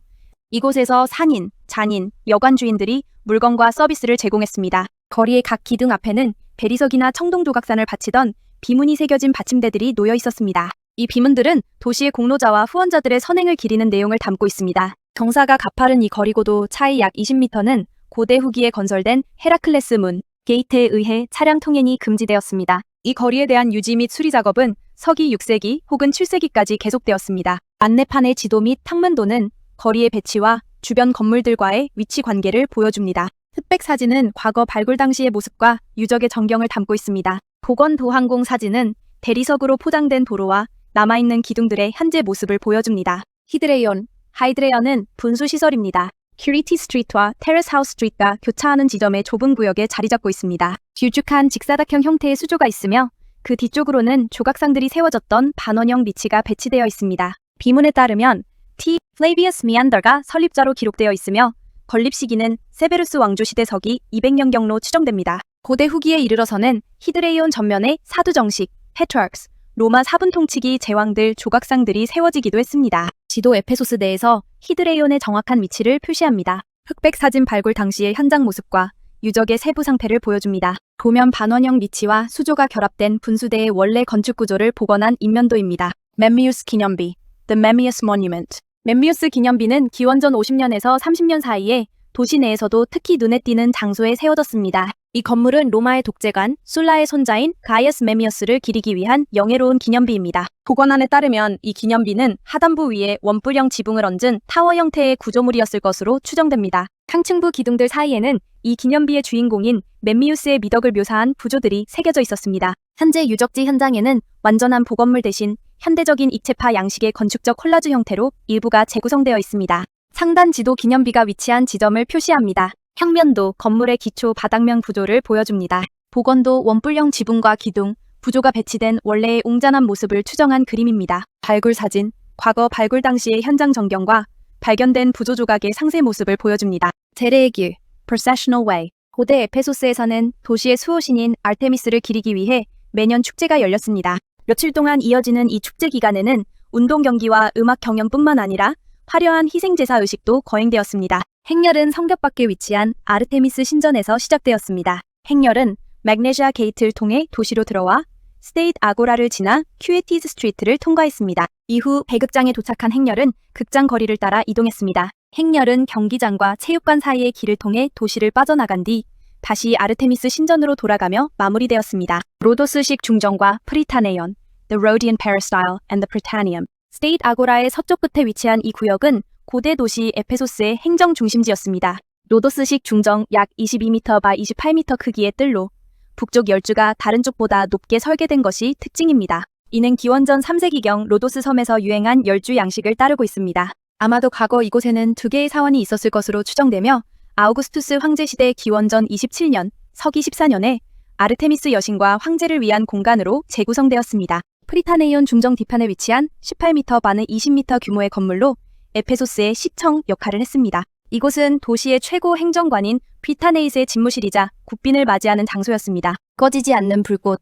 [SPEAKER 1] 이곳에서 상인, 잔인, 여관 주인들이 물건과 서비스를 제공했습니다. 거리의 각 기둥 앞에는 베리석이나 청동 조각산을 바치던 비문이 새겨진 받침대들이 놓여 있었습니다. 이 비문들은 도시의 공로자와 후원자들의 선행을 기리는 내용을 담고 있습니다. 경사가 가파른 이 거리고도 차이 약 20m는 고대 후기에 건설된 헤라클레스 문, 게이트에 의해 차량 통행이 금지되었습니다. 이 거리에 대한 유지 및 수리 작업은 서기 6세기 혹은 7세기까지 계속되었습니다. 안내판의 지도 및 탕문도는 거리의 배치와 주변 건물들과의 위치 관계를 보여줍니다. 흑백 사진은 과거 발굴 당시의 모습과 유적의 전경을 담고 있습니다. 보건도항공 사진은 대리석으로 포장된 도로와 남아있는 기둥들의 현재 모습을 보여줍니다. 히드레이온, 하이드레이온은 분수시설입니다. 큐리티 스트리트와 테레스 하우스 스트리트가 교차하는 지점의 좁은 구역에 자리 잡고 있습니다. 길쭉한 직사각형 형태의 수조가 있으며 그 뒤쪽으로는 조각상들이 세워졌던 반원형 리치가 배치되어 있습니다. 비문에 따르면 T. 플레이비어스 미안더가 설립자로 기록되어 있으며 건립 시기는 세베루스 왕조 시대 서기 200년경로 추정됩니다. 고대 후기에 이르러서는 히드레이온 전면에 사두 정식, 페트라크스, 로마 사분 통치기 제왕들 조각상들이 세워지기도 했습니다. 지도 에페소스 내에서 히드레이온의 정확한 위치를 표시합니다. 흑백 사진 발굴 당시의 현장 모습과 유적의 세부 상태를 보여줍니다. 도면 반원형 리치와 수조가 결합된 분수대의 원래 건축 구조를 복원한 인면도입니다. 멤미우스 기념비, The Memmius Monument. 멤미우스 기념비는 기원전 50년에서 30년 사이에 도시 내에서도 특히 눈에 띄는 장소에 세워졌습니다. 이 건물은 로마의 독재관 술라의 손자인 가이어스 메미어스를 기리기 위한 영예로운 기념비입니다. 복원안에 따르면 이 기념비는 하단부 위에 원뿔형 지붕을 얹은 타워 형태의 구조물이었을 것으로 추정됩니다. 상층부 기둥들 사이에는 이 기념비의 주인공인 멤미우스의 미덕을 묘사한 부조들이 새겨져 있었습니다. 현재 유적지 현장에는 완전한 복원물 대신 현대적인 입체파 양식의 건축적 콜라주 형태로 일부가 재구성되어 있습니다. 상단 지도 기념비가 위치한 지점을 표시합니다. 평면도 건물의 기초 바닥면 구조를 보여줍니다. 복원도 원뿔형 지붕과 기둥, 부조가 배치된 원래의 웅장한 모습을 추정한 그림입니다. 발굴 사진, 과거 발굴 당시의 현장 전경과 발견된 부조 조각의 상세 모습을 보여줍니다. 제례의 길, Processional Way. 고대 에페소스에서는 도시의 수호신인 아르테미스를 기리기 위해 매년 축제가 열렸습니다. 며칠 동안 이어지는 이 축제 기간에는 운동 경기와 음악 경연뿐만 아니라 화려한 희생제사 의식도 거행되었습니다. 행렬은 성벽 밖에 위치한 아르테미스 신전에서 시작되었습니다. 행렬은 magnesia 게이트를 통해 도시로 들어와 스테이트 아고라를 지나 큐에티즈 스트리트를 통과했습니다. 이후 배극장에 도착한 행렬은 극장 거리를 따라 이동했습니다. 행렬은 경기장과 체육관 사이의 길을 통해 도시를 빠져나간 뒤 다시 아르테미스 신전으로 돌아가며 마무리되었습니다. 로도스식 중정과 프리타네온, The Rhodian Peristyle and the Prytaneum. 스테이트 아고라의 서쪽 끝에 위치한 이 구역은 고대 도시 에페소스의 행정 중심지였습니다. 로도스식 중정 약 22m 바 28m 크기의 뜰로 북쪽 열주가 다른 쪽보다 높게 설계된 것이 특징입니다. 이는 기원전 3세기경 로도스 섬에서 유행한 열주 양식을 따르고 있습니다. 아마도 과거 이곳에는 두 개의 사원이 있었을 것으로 추정되며 아우구스투스 황제 시대 기원전 27년, 서기 14년에 아르테미스 여신과 황제를 위한 공간으로 재구성되었습니다. 프리타네이온 중정 뒤편에 위치한 18m 반의 20m 규모의 건물로 에페소스의 시청 역할을 했습니다. 이곳은 도시의 최고 행정관인 피타네이스의 집무실이자 국빈을 맞이하는 장소였습니다. 꺼지지 않는 불꽃,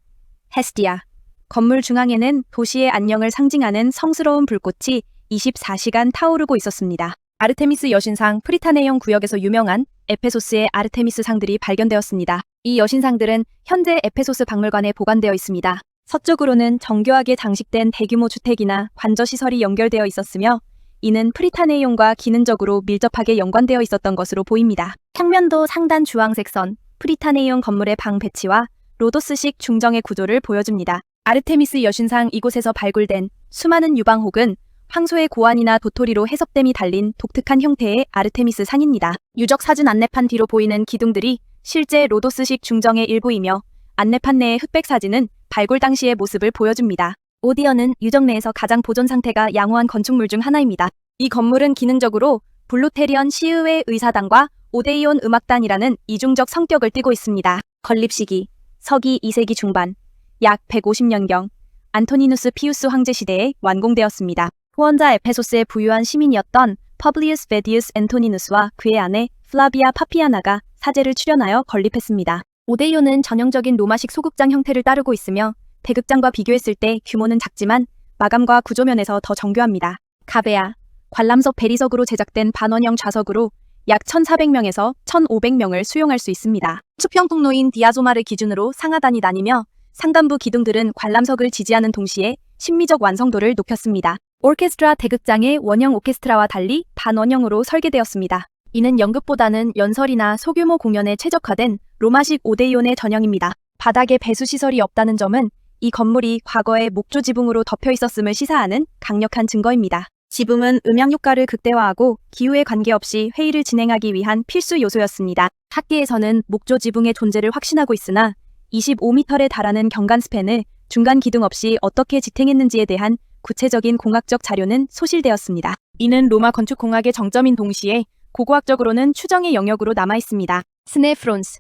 [SPEAKER 1] 헤스티아. 건물 중앙에는 도시의 안녕을 상징하는 성스러운 불꽃이 24시간 타오르고 있었습니다. 아르테미스 여신상 프리타네이온 구역에서 유명한 에페소스의 아르테미스 상들이 발견되었습니다. 이 여신상들은 현재 에페소스 박물관에 보관되어 있습니다. 서쪽으로는 정교하게 장식된 대규모 주택이나 관저시설이 연결되어 있었으며 이는 프리타네이온과 기능적으로 밀접하게 연관되어 있었던 것으로 보입니다. 평면도 상단 주황색 선, 프리타네이온 건물의 방 배치와 로도스식 중정의 구조를 보여줍니다. 아르테미스 여신상 이곳에서 발굴된 수많은 유방혹은 황소의 고환이나 도토리로 해섭됨이 달린 독특한 형태의 아르테미스 상입니다. 유적 사진 안내판 뒤로 보이는 기둥들이 실제 로도스식 중정의 일부이며 안내판 내의 흑백 사진은 발굴 당시의 모습을 보여줍니다. 오디언은 유적 내에서 가장 보존 상태가 양호한 건축물 중 하나입니다. 이 건물은 기능적으로 블루테리언 시의회 의사당과 오데이온 음악단이라는 이중적 성격을 띠고 있습니다. 건립 시기 서기 2세기 중반, 약 150년경 안토니누스 피우스 황제 시대에 완공되었습니다. 후원자 에페소스의 부유한 시민이었던 퍼블리우스 베디우스 앤토니누스와 그의 아내 플라비아 파피아나가 사제를 출연하여 건립했습니다. 오데이온은 전형적인 로마식 소극장 형태를 따르고 있으며 대극장과 비교했을 때 규모는 작지만 마감과 구조면에서 더 정교합니다. 가베아, 관람석 배리석으로 제작된 반원형 좌석으로 약 1,400명에서 1,500명을 수용할 수 있습니다. 수평 통로인 디아조마를 기준으로 상하단이 나뉘며 상단부 기둥들은 관람석을 지지하는 동시에 심미적 완성도를 높였습니다. 오케스트라 대극장의 원형 오케스트라와 달리 반원형으로 설계되었습니다. 이는 연극보다는 연설이나 소규모 공연에 최적화된 로마식 오데이온의 전형입니다. 바닥에 배수시설이 없다는 점은 이 건물이 과거에 목조 지붕으로 덮여 있었음을 시사하는 강력한 증거입니다. 지붕은 음향 효과를 극대화하고 기후에 관계없이 회의를 진행하기 위한 필수 요소였습니다. 학계에서는 목조 지붕의 존재를 확신하고 있으나 25m에 달하는 경관 스팬을 중간 기둥 없이 어떻게 지탱했는지에 대한 구체적인 공학적 자료는 소실되었습니다. 이는 로마 건축공학의 정점인 동시에 고고학적으로는 추정의 영역으로 남아있습니다. 스네프론스.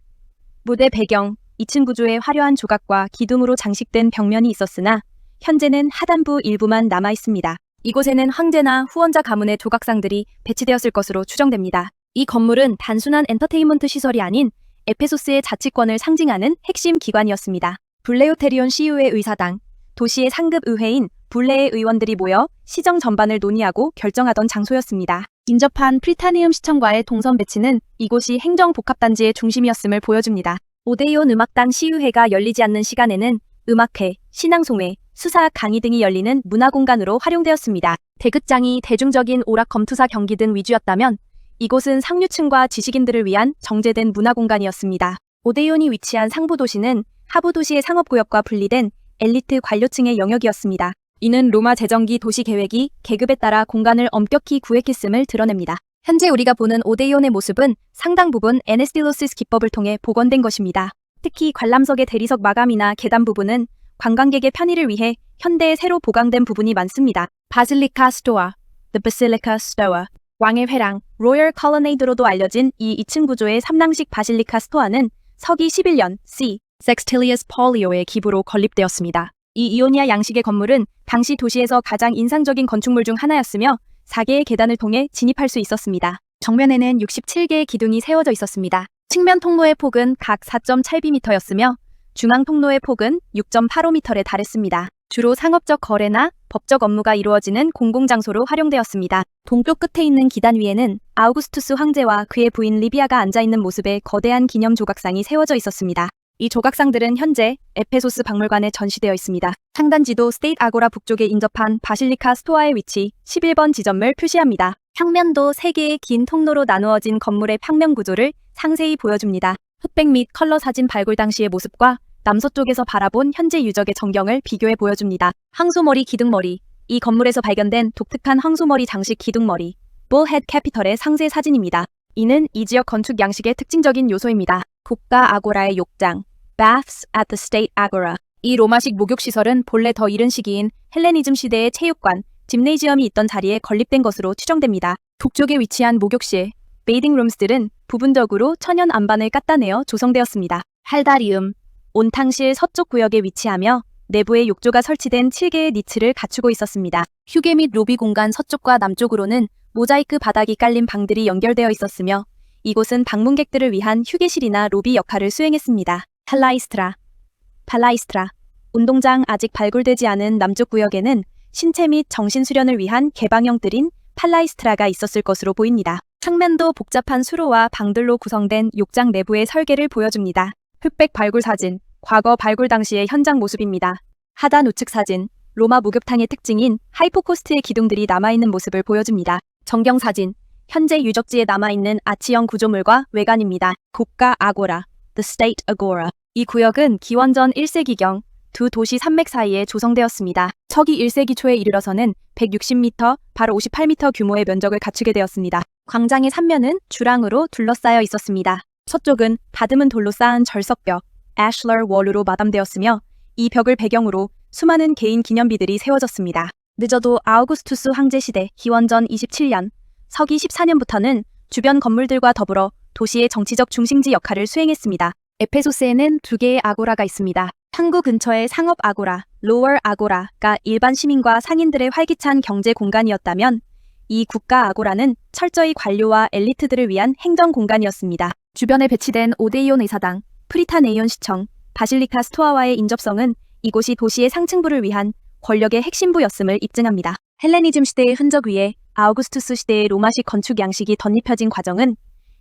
[SPEAKER 1] 무대 배경, 2층 구조의 화려한 조각과 기둥으로 장식된 벽면이 있었으나 현재는 하단부 일부만 남아있습니다. 이곳에는 황제나 후원자 가문의 조각상들이 배치되었을 것으로 추정됩니다. 이 건물은 단순한 엔터테인먼트 시설이 아닌 에페소스의 자치권을 상징하는 핵심 기관이었습니다. 블레오테리온 시유의 의사당, 도시의 상급 의회인 블레의 의원들이 모여 시정 전반을 논의하고 결정하던 장소였습니다. 인접한 프리타니움 시청과의 동선 배치는 이곳이 행정복합단지의 중심이었음을 보여줍니다. 오데이온 음악당 시의회가 열리지 않는 시간에는 음악회, 신앙송회, 수사학 강의 등이 열리는 문화공간으로 활용되었습니다. 대극장이 대중적인 오락 검투사 경기 등 위주였다면 이곳은 상류층과 지식인들을 위한 정제된 문화공간이었습니다. 오데이온이 위치한 상부도시는 하부도시의 상업구역과 분리된 엘리트 관료층의 영역이었습니다. 이는 로마 제정기 도시계획이 계급에 따라 공간을 엄격히 구획했음을 드러냅니다. 현재 우리가 보는 오데이온의 모습은 상당 부분 에네스틸로시스 기법을 통해 복원된 것입니다. 특히 관람석의 대리석 마감이나 계단 부분은 관광객의 편의를 위해 현대에 새로 보강된 부분이 많습니다. 바실리카 스토아, The Basilica Stoa, 왕의 회랑, 로열 컬러네이드로도 알려진 이 2층 구조의 삼랑식 바실리카 스토아는 서기 11년 c. 섹스틸리어스 폴리오의 기부로 건립되었습니다. 이 이오니아 양식의 건물은 당시 도시에서 가장 인상적인 건축물 중 하나였으며 4개의 계단을 통해 진입할 수 있었습니다. 정면에는 67개의 기둥이 세워져 있었습니다. 측면 통로의 폭은 각 4.7m였으며 중앙 통로의 폭은 6.85m에 달했습니다. 주로 상업적 거래나 법적 업무가 이루어지는 공공장소로 활용되었습니다. 동쪽 끝에 있는 기단 위에는 아우구스투스 황제와 그의 부인 리비아가 앉아있는 모습의 거대한 기념 조각상이 세워져 있었습니다. 이 조각상들은 현재 에페소스 박물관에 전시되어 있습니다. 상단지도 스테이트 아고라 북쪽에 인접한 바실리카 스토아의 위치 11번 지점을 표시합니다. 평면도 3개의 긴 통로로 나누어진 건물의 평면 구조를 상세히 보여줍니다. 흑백 및 컬러 사진 발굴 당시의 모습과 남서쪽에서 바라본 현재 유적의 전경을 비교해 보여줍니다. 황소머리 기둥머리. 이 건물에서 발견된 독특한 황소머리 장식 기둥머리, 볼헤드 캐피털의 상세 사진입니다. 이는 이 지역 건축 양식의 특징적인 요소입니다. 국가 아고라의 욕장, Baths at the State Agora. 이 로마식 목욕시설은 본래 더 이른 시기인 헬레니즘 시대의 체육관, 짐네이지엄이 있던 자리에 건립된 것으로 추정됩니다. 북쪽에 위치한 목욕실, 베이딩 룸스들은 부분적으로 천연 안반을 깎아내어 조성되었습니다. 할다리움, 온탕실 서쪽 구역에 위치하며 내부에 욕조가 설치된 7개의 니츠를 갖추고 있었습니다. 휴게 및 로비 공간 서쪽과 남쪽으로는 모자이크 바닥이 깔린 방들이 연결되어 있었으며 이곳은 방문객들을 위한 휴게실이나 로비 역할을 수행했습니다. 팔라이스트라. 운동장 아직 발굴되지 않은 남쪽 구역에는 신체 및 정신 수련을 위한 개방형 뜰인 팔라이스트라가 있었을 것으로 보입니다. 측면도 복잡한 수로와 방들로 구성된 욕장 내부의 설계를 보여줍니다. 흑백 발굴 사진, 과거 발굴 당시의 현장 모습입니다. 하단 우측 사진, 로마 목욕탕의 특징인 하이포코스트의 기둥들이 남아있는 모습을 보여줍니다. 전경 사진, 현재 유적지에 남아있는 아치형 구조물과 외관입니다. 국가 아고라, The State Agora. 이 구역은 기원전 1세기경 두 도시 산맥 사이에 조성되었습니다. 서기 1세기 초에 이르러서는 160m, 바로 58m 규모의 면적을 갖추게 되었습니다. 광장의 3면은 주랑으로 둘러싸여 있었습니다. 서쪽은 다듬은 돌로 쌓은 절석벽, 애슐러 월으로 마담되었으며 이 벽을 배경으로 수많은 개인 기념비들이 세워졌습니다. 늦어도 아우구스투스 황제 시대 기원전 27년, 서기 14년부터는 주변 건물들과 더불어 도시의 정치적 중심지 역할을 수행했습니다. 에페소스에는 2개의 아고라가 있습니다. 항구 근처의 상업 아고라, 로월 아고라가 일반 시민과 상인들의 활기찬 경제 공간이었다면 이 국가 아고라는 철저히 관료와 엘리트들을 위한 행정 공간이었습니다. 주변에 배치된 오데이온 의사당, 프리타네이온 시청, 바실리카 스토아와의 인접성은 이곳이 도시의 상층부를 위한 권력의 핵심부였음을 입증합니다. 헬레니즘 시대의 흔적 위에 아우구스투스 시대의 로마식 건축 양식이 덧입혀진 과정은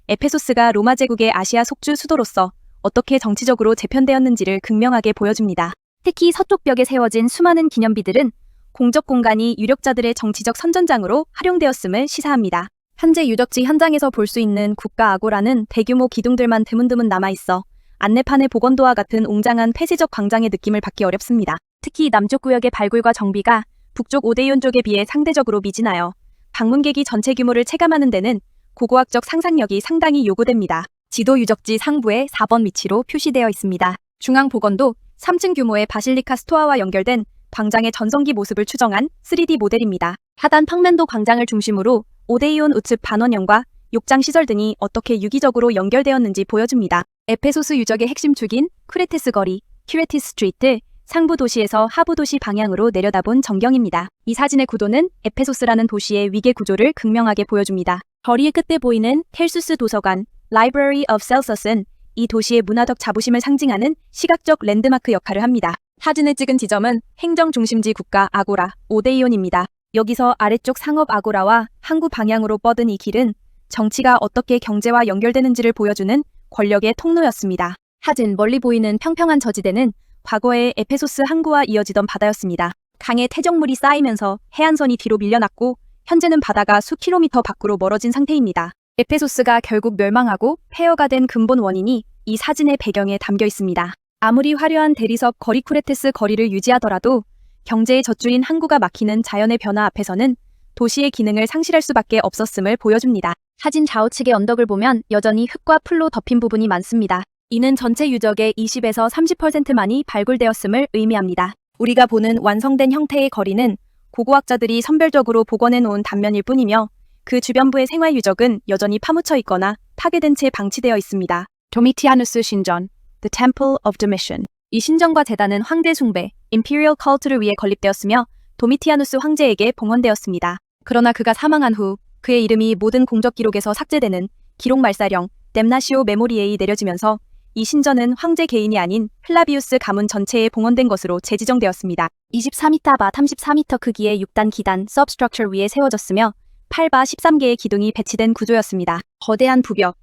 [SPEAKER 1] 에페소스가 로마 제국의 아시아 속주 수도로서 어떻게 정치적으로 재편되었는지를 극명하게 보여줍니다. 특히 서쪽 벽에 세워진 수많은 기념비들은 공적 공간이 유력자들의 정치적 선전장으로 활용되었음을 시사합니다. 현재 유적지 현장에서 볼 수 있는 국가 아고라는 대규모 기둥들만 드문드문 남아있어 안내판의 복원도와 같은 웅장한 폐쇄적 광장의 느낌을 받기 어렵습니다. 특히 남쪽 구역의 발굴과 정비가 북쪽 오데이온 쪽에 비해 상대적으로 미진하여 방문객이 전체 규모를 체감하는 데는 고고학적 상상력이 상당히 요구됩니다. 지도 유적지 상부에 4번 위치로 표시되어 있습니다. 중앙 복원도 3층 규모의 바실리카 스토아와 연결된 광장의 전성기 모습을 추정한 3D 모델입니다. 하단 평면도 광장을 중심으로 오데이온 우측 반원형과 욕장 시설 등이 어떻게 유기적으로 연결되었는지 보여줍니다. 에페소스 유적의 핵심 축인 쿠레테스 거리, 큐레티스 스트리트, 상부 도시에서 하부 도시 방향으로 내려다본 전경입니다. 이 사진의 구도는 에페소스라는 도시의 위계 구조를 극명하게 보여줍니다. 거리의 끝에 보이는 텔수스 도서관, Library of Celsus은 이 도시의 문화적 자부심을 상징하는 시각적 랜드마크 역할을 합니다. 사진을 찍은 지점은 행정 중심지 국가 아고라, 오데이온입니다. 여기서 아래쪽 상업 아고라와 항구 방향으로 뻗은 이 길은 정치가 어떻게 경제와 연결되는지를 보여주는 권력의 통로였습니다. 사진 멀리 보이는 평평한 저지대는 과거의 에페소스 항구와 이어지던 바다였습니다. 강에 퇴적물이 쌓이면서 해안선이 뒤로 밀려났고 현재는 바다가 수킬로미터 밖으로 멀어진 상태입니다. 에페소스가 결국 멸망하고 폐허가 된 근본 원인이 이 사진의 배경에 담겨 있습니다. 아무리 화려한 대리석 거리쿠레테스 거리를 유지하더라도 경제의 젖줄인 항구가 막히는 자연의 변화 앞에서는 도시의 기능을 상실할 수밖에 없었음을 보여줍니다. 사진 좌우측의 언덕을 보면 여전히 흙과 풀로 덮인 부분이 많습니다. 이는 전체 유적의 20에서 30%만이 발굴되었음을 의미합니다. 우리가 보는 완성된 형태의 거리는 고고학자들이 선별적으로 복원해 놓은 단면일 뿐이며 그 주변부의 생활 유적은 여전히 파묻혀 있거나 파괴된 채 방치되어 있습니다. 도미티아누스 신전, The Temple of Domitian. 이 신전과 제단은 황제 숭배, Imperial Cult를 위해 건립되었으며 도미티아누스 황제에게 봉헌되었습니다. 그러나 그가 사망한 후 그의 이름이 모든 공적 기록에서 삭제되는 기록 말살형, 뎀나시오 메모리에이 내려지면서 이 신전은 황제 개인이 아닌 플라비우스 가문 전체에 봉헌된 것으로 재지정되었습니다. 24m 바 34m 크기의 6단 기단 substructure 위에 세워졌으며 8바 13개의 기둥이 배치된 구조였습니다. 거대한 부벽,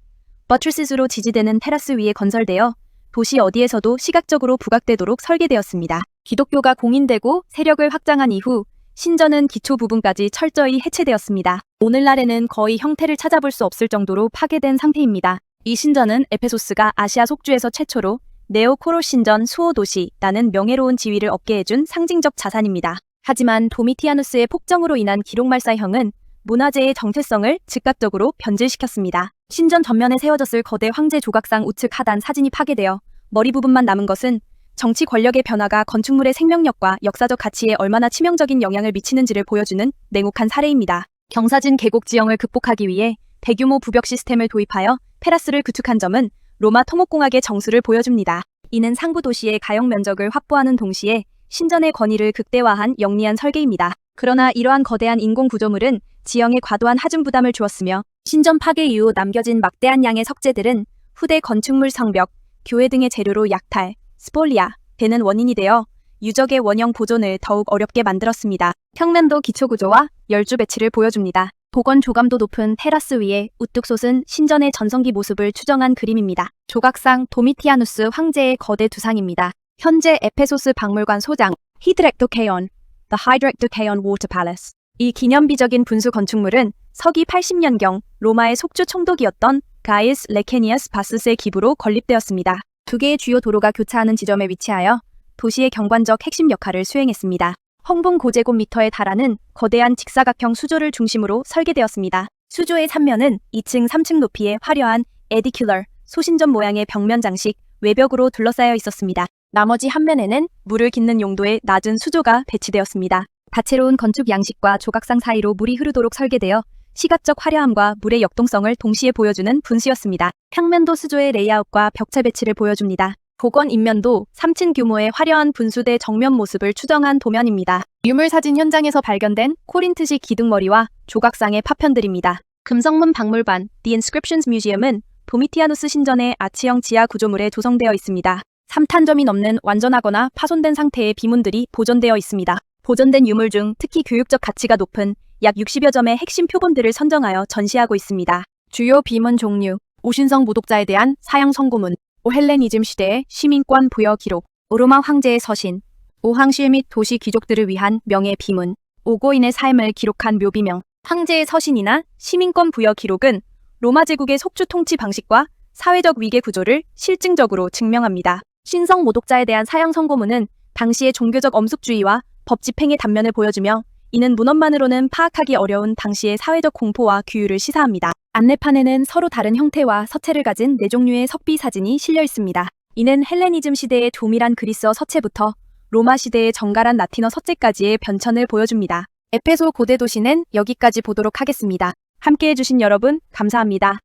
[SPEAKER 1] 버트리스로 지지되는 테라스 위에 건설되어 도시 어디에서도 시각적으로 부각되도록 설계되었습니다. 기독교가 공인되고 세력을 확장한 이후 신전은 기초 부분까지 철저히 해체되었습니다. 오늘날에는 거의 형태를 찾아볼 수 없을 정도로 파괴된 상태입니다. 이 신전은 에페소스가 아시아 속주에서 최초로 네오코로 신전 수호도시라는 명예로운 지위를 얻게 해준 상징적 자산입니다. 하지만 도미티아누스의 폭정으로 인한 기록말살형은 문화재의 정체성을 즉각적으로 변질시켰습니다. 신전 전면에 세워졌을 거대 황제 조각상 우측 하단 사진이 파괴되어 머리 부분만 남은 것은 정치 권력의 변화가 건축물의 생명력과 역사적 가치에 얼마나 치명적인 영향을 미치는지를 보여주는 냉혹한 사례입니다. 경사진 계곡 지형을 극복하기 위해 대규모 부벽 시스템을 도입하여 테라스를 구축한 점은 로마 토목공학의 정수를 보여줍니다. 이는 상부 도시의 가용 면적을 확보하는 동시에 신전의 권위를 극대화한 영리한 설계입니다. 그러나 이러한 거대한 인공 구조물은 지형에 과도한 하중 부담을 주었으며 신전 파괴 이후 남겨진 막대한 양의 석재들은 후대 건축물 성벽, 교회 등의 재료로 약탈, 스폴리아 되는 원인이 되어 유적의 원형 보존을 더욱 어렵게 만들었습니다. 평면도 기초구조와 열주 배치를 보여줍니다. 복원 조감도 높은 테라스 위에 우뚝 솟은 신전의 전성기 모습을 추정한 그림입니다. 조각상 도미티아누스 황제의 거대 두상입니다. 현재 에페소스 박물관 소장 히드렉도케온, The Hydrectokeon Water Palace. 이 기념비적인 분수 건축물은 서기 80년경 로마의 속주 총독이었던 가이스 레케니아스 바스스의 기부로 건립되었습니다. 두 개의 주요 도로가 교차하는 지점에 위치하여 도시의 경관적 핵심 역할을 수행했습니다. 홍봉 고제곱미터에 달하는 거대한 직사각형 수조를 중심으로 설계되었습니다. 수조의 3면은 2층, 3층 높이의 화려한 에디큘러, 소신전 모양의 벽면 장식, 외벽으로 둘러싸여 있었습니다. 나머지 한 면에는 물을 깃는 용도의 낮은 수조가 배치되었습니다. 다채로운 건축 양식과 조각상 사이로 물이 흐르도록 설계되어 시각적 화려함과 물의 역동성을 동시에 보여주는 분수였습니다. 평면도 수조의 레이아웃과 벽체 배치를 보여줍니다. 복원 인면도 3층 규모의 화려한 분수대 정면 모습을 추정한 도면입니다. 유물 사진 현장에서 발견된 코린트식 기둥머리와 조각상의 파편들입니다. 금성문 박물관 The Inscriptions Museum은 도미티아누스 신전의 아치형 지하 구조물에 조성되어 있습니다. 3탄점이 넘는 완전하거나 파손된 상태의 비문들이 보존되어 있습니다. 보존된 유물 중 특히 교육적 가치가 높은 약 60여 점의 핵심 표본들을 선정하여 전시하고 있습니다. 주요 비문 종류, 오신성 모독자에 대한 사형 선고문, 오헬레니즘 시대의 시민권 부여 기록, 오로마 황제의 서신, 오항실 및 도시 귀족들을 위한 명예 비문, 오고인의 삶을 기록한 묘비명, 황제의 서신이나 시민권 부여 기록은 로마 제국의 속주 통치 방식과 사회적 위계 구조를 실증적으로 증명합니다. 신성 모독자에 대한 사형 선고문은 당시의 종교적 엄숙주의와 법 집행의 단면을 보여주며 이는 문헌만으로는 파악하기 어려운 당시의 사회적 공포와 규율을 시사합니다. 안내판에는 서로 다른 형태와 서체를 가진 4종류의 석비 사진이 실려 있습니다. 이는 헬레니즘 시대의 조밀한 그리스어 서체부터 로마 시대의 정갈한 라틴어 서체까지의 변천을 보여줍니다. 에페소 고대 도시는 여기까지 보도록 하겠습니다. 함께 해주신 여러분, 감사합니다.